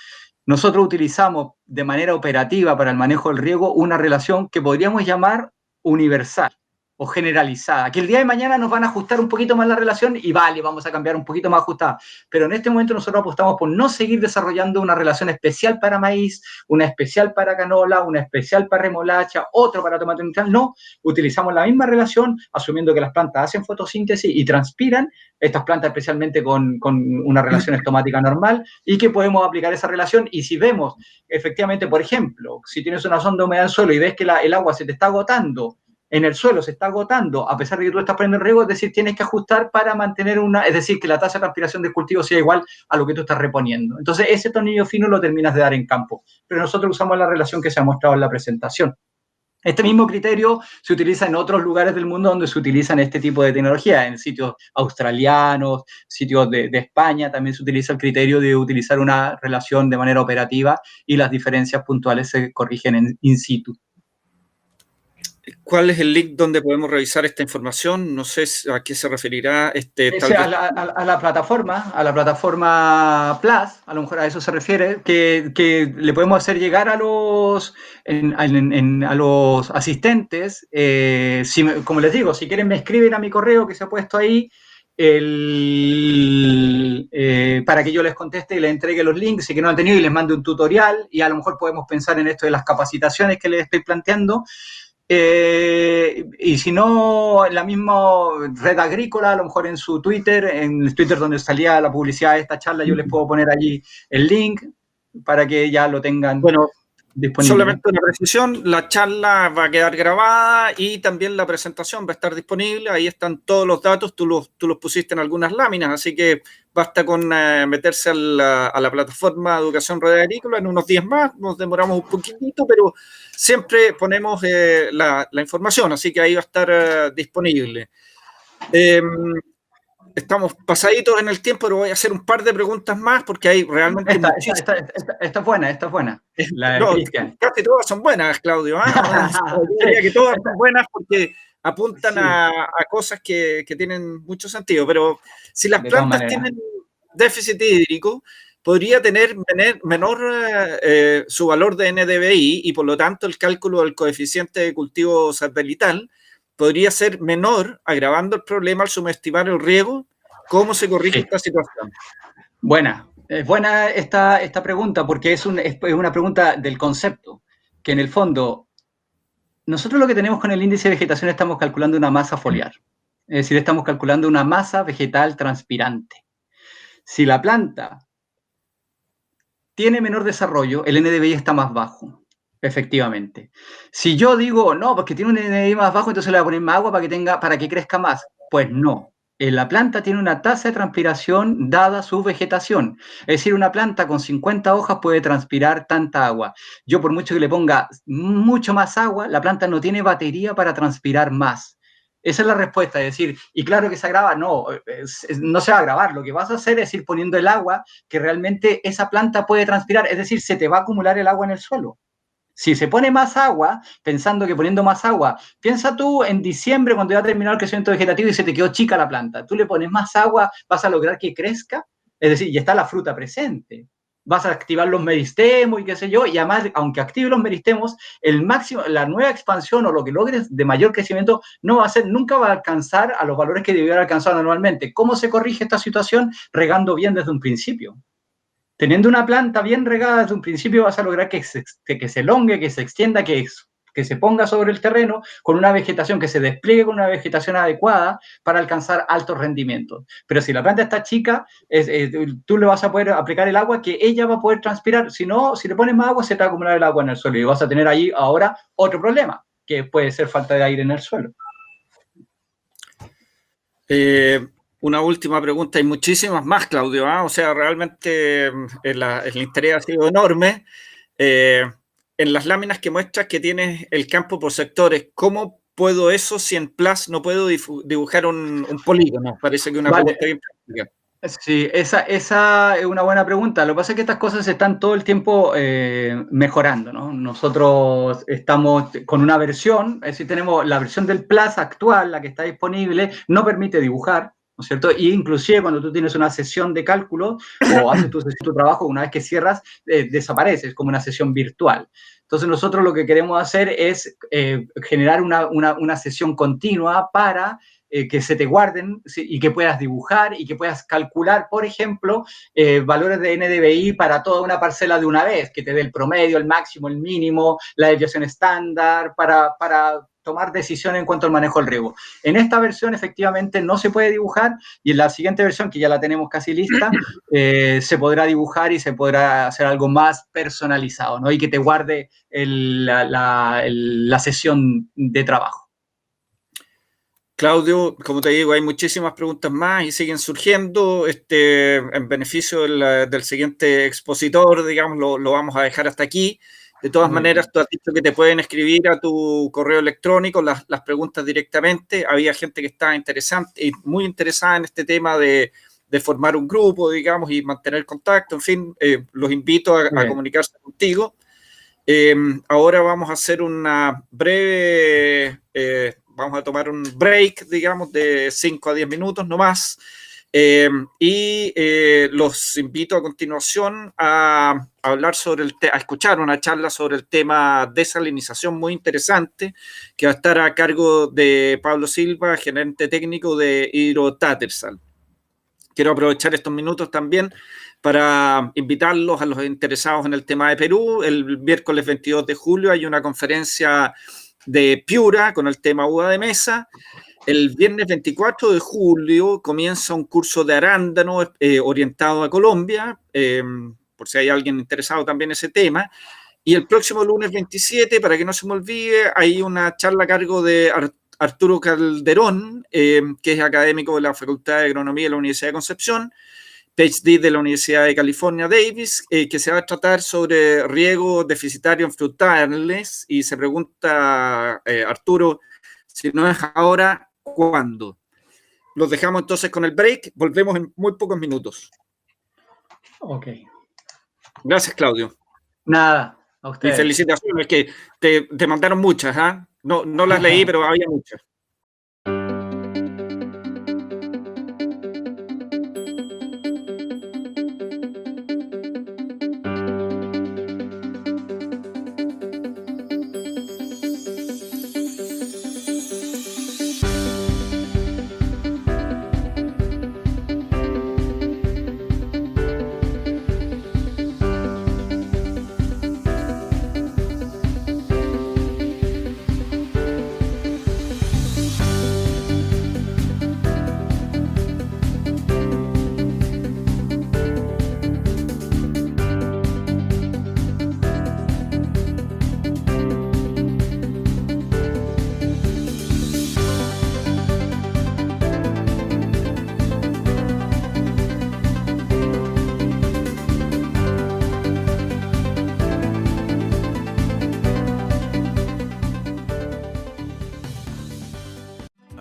Nosotros utilizamos de manera operativa para el manejo del riego una relación que podríamos llamar universal o generalizada, que el día de mañana nos van a ajustar un poquito más la relación y vale, vamos a cambiar un poquito más ajustada. Pero en este momento nosotros apostamos por no seguir desarrollando una relación especial para maíz, una especial para canola, una especial para remolacha, otro para tomate industrial. No, utilizamos la misma relación, asumiendo que las plantas hacen fotosíntesis y transpiran, estas plantas especialmente con una relación estomática normal, y que podemos aplicar esa relación. Y si vemos, efectivamente, por ejemplo, si tienes una sonda de humedad en el suelo y ves que el agua se te está agotando, en el suelo se está agotando, a pesar de que tú estás poniendo en riego, es decir, tienes que ajustar para mantener es decir, que la tasa de transpiración del cultivo sea igual a lo que tú estás reponiendo. Entonces, ese tornillo fino lo terminas de dar en campo. Pero nosotros usamos la relación que se ha mostrado en la presentación. Este mismo criterio se utiliza en otros lugares del mundo donde se utilizan este tipo de tecnología, en sitios australianos, sitios de España, también se utiliza el criterio de utilizar una relación de manera operativa y las diferencias puntuales se corrigen in situ. ¿Cuál es el link donde podemos revisar esta información? No sé a qué se referirá. A la plataforma Plus, a lo mejor a eso se refiere, que le podemos hacer llegar a los asistentes. Como les digo, si quieren me escriben a mi correo que se ha puesto ahí, para que yo les conteste y les entregue los links, si que no han tenido, y les mande un tutorial, y a lo mejor podemos pensar en esto de las capacitaciones que les estoy planteando. Y si no, en la misma Red Agrícola, a lo mejor en su Twitter, en el Twitter donde salía la publicidad de esta charla, yo les puedo poner allí el link para que ya lo tengan disponible. Solamente una precisión, la charla va a quedar grabada y también la presentación va a estar disponible. Ahí están todos los datos, tú los pusiste en algunas láminas, así que basta con meterse a la plataforma de Educación Red Agrícola en unos días más. Nos demoramos un poquitito, pero siempre ponemos la información, así que ahí va a estar disponible. Estamos pasaditos en el tiempo, pero voy a hacer un par de preguntas más porque hay realmente Esta es buena. Casi todas son buenas, Claudio. Yo diría que todas son buenas porque apuntan a cosas que tienen mucho sentido, pero si las plantas tienen déficit hídrico, podría tener menor su valor de NDVI y por lo tanto el cálculo del coeficiente de cultivo satelital podría ser menor, agravando el problema al subestimar el riego. ¿Cómo se corrige esta situación? Es buena esta pregunta porque es una pregunta del concepto, que en el fondo nosotros lo que tenemos con el índice de vegetación estamos calculando una masa foliar. Es decir, estamos calculando una masa vegetal transpirante. Si la planta tiene menor desarrollo, el NDVI está más bajo, efectivamente. Si yo digo, no, porque tiene un NDVI más bajo, entonces le voy a poner más agua para que crezca más. Pues no. La planta tiene una tasa de transpiración dada su vegetación. Es decir, una planta con 50 hojas puede transpirar tanta agua. Yo, por mucho que le ponga mucho más agua, la planta no tiene batería para transpirar más. Esa es la respuesta, es decir, y claro que se agrava, no, no se va a agravar, lo que vas a hacer es ir poniendo el agua que realmente esa planta puede transpirar, es decir, se te va a acumular el agua en el suelo. Si se pone más agua, pensando que poniendo más agua, piensa tú en diciembre cuando ya ha terminado el crecimiento vegetativo y se te quedó chica la planta, tú le pones más agua, vas a lograr que crezca, es decir, ya está la fruta presente. Vas a activar los meristemos y qué sé yo, y además, aunque active los meristemos, el máximo, la nueva expansión o lo que logres de mayor crecimiento no va a ser, nunca va a alcanzar a los valores que debió haber alcanzado anualmente. ¿Cómo se corrige esta situación? Regando bien desde un principio. Teniendo una planta bien regada desde un principio vas a lograr que se elongue, que se extienda, que se ponga sobre el terreno con una vegetación, que se despliegue con una vegetación adecuada para alcanzar altos rendimientos. Pero si la planta está chica, tú le vas a poder aplicar el agua que ella va a poder transpirar. Si no, si le pones más agua, se te va a acumular el agua en el suelo y vas a tener ahí ahora otro problema, que puede ser falta de aire en el suelo. Una última pregunta, hay muchísimas más, Claudio, ¿eh? O sea, realmente el interés ha sido enorme. En las láminas que muestras que tienes el campo por sectores, ¿cómo puedo eso si en Plus no puedo dibujar un polígono? Parece que una pregunta bien práctica. Sí, esa es una buena pregunta. Lo que pasa es que estas cosas están todo el tiempo mejorando, ¿no? Nosotros estamos con una versión, es decir, tenemos la versión del Plus actual, la que está disponible, no permite dibujar, ¿no es cierto? Y inclusive cuando tú tienes una sesión de cálculo o haces tu trabajo, una vez que cierras, desaparece, es como una sesión virtual. Entonces nosotros lo que queremos hacer es generar una sesión continua para que se te guarden y que puedas dibujar y que puedas calcular, por ejemplo, valores de NDVI para toda una parcela de una vez, que te dé el promedio, el máximo, el mínimo, la desviación estándar, para tomar decisiones en cuanto al manejo del riego. En esta versión efectivamente no se puede dibujar y en la siguiente versión, que ya la tenemos casi lista, se podrá dibujar y se podrá hacer algo más personalizado, ¿no? Y que te guarde la sesión de trabajo. Claudio, como te digo, hay muchísimas preguntas más y siguen surgiendo. En beneficio del siguiente expositor, digamos, lo vamos a dejar hasta aquí. De todas maneras, tú has dicho que te pueden escribir a tu correo electrónico las preguntas directamente. Había gente que estaba muy interesada en este tema de formar un grupo, digamos, y mantener contacto. En fin, los invito a comunicarse contigo. Ahora vamos a hacer una breve... vamos a tomar un break, digamos, de 5 a 10 minutos, no más. Los invito a continuación a hablar a escuchar una charla sobre el tema desalinización muy interesante, que va a estar a cargo de Pablo Silva, gerente técnico de Hidrotattersal. Quiero aprovechar estos minutos también para invitarlos a los interesados en el tema de Perú. El miércoles 22 de julio hay una conferencia de Piura con el tema uva de mesa. El viernes 24 de julio comienza un curso de arándano orientado a Colombia, por si hay alguien interesado también en ese tema. Y el próximo lunes 27, para que no se me olvide, hay una charla a cargo de Arturo Calderón, que es académico de la Facultad de Agronomía de la Universidad de Concepción, PhD de la Universidad de California, Davis, que se va a tratar sobre riego deficitario en frutales. Y se pregunta, Arturo, si no es ahora, ¿cuándo? Los dejamos entonces con el break. Volvemos en muy pocos minutos. Ok. Gracias, Claudio. Nada, a ustedes. Y felicitaciones, que te mandaron muchas, ¿eh? No las leí, pero había muchas.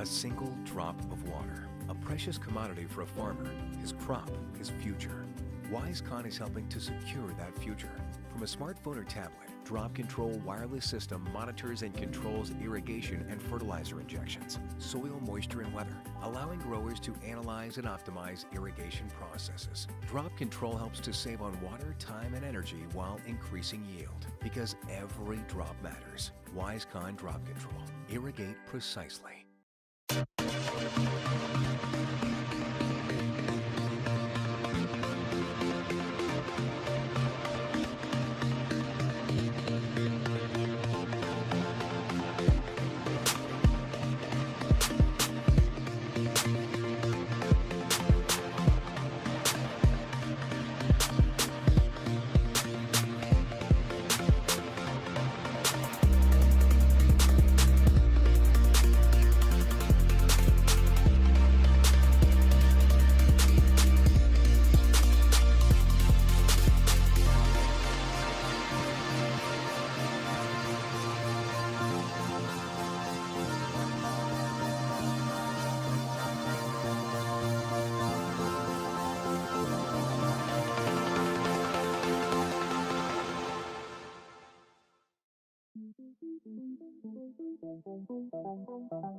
A single drop of water, a precious commodity for a farmer, his crop, his future. WiseCon is helping to secure that future. From a smartphone or tablet, Drop Control wireless system monitors and controls irrigation and fertilizer injections, soil moisture and weather, allowing growers to analyze and optimize irrigation processes. Drop Control helps to save on water, time, and energy while increasing yield. Because every drop matters. WiseCon Drop Control. Irrigate precisely. Thank you.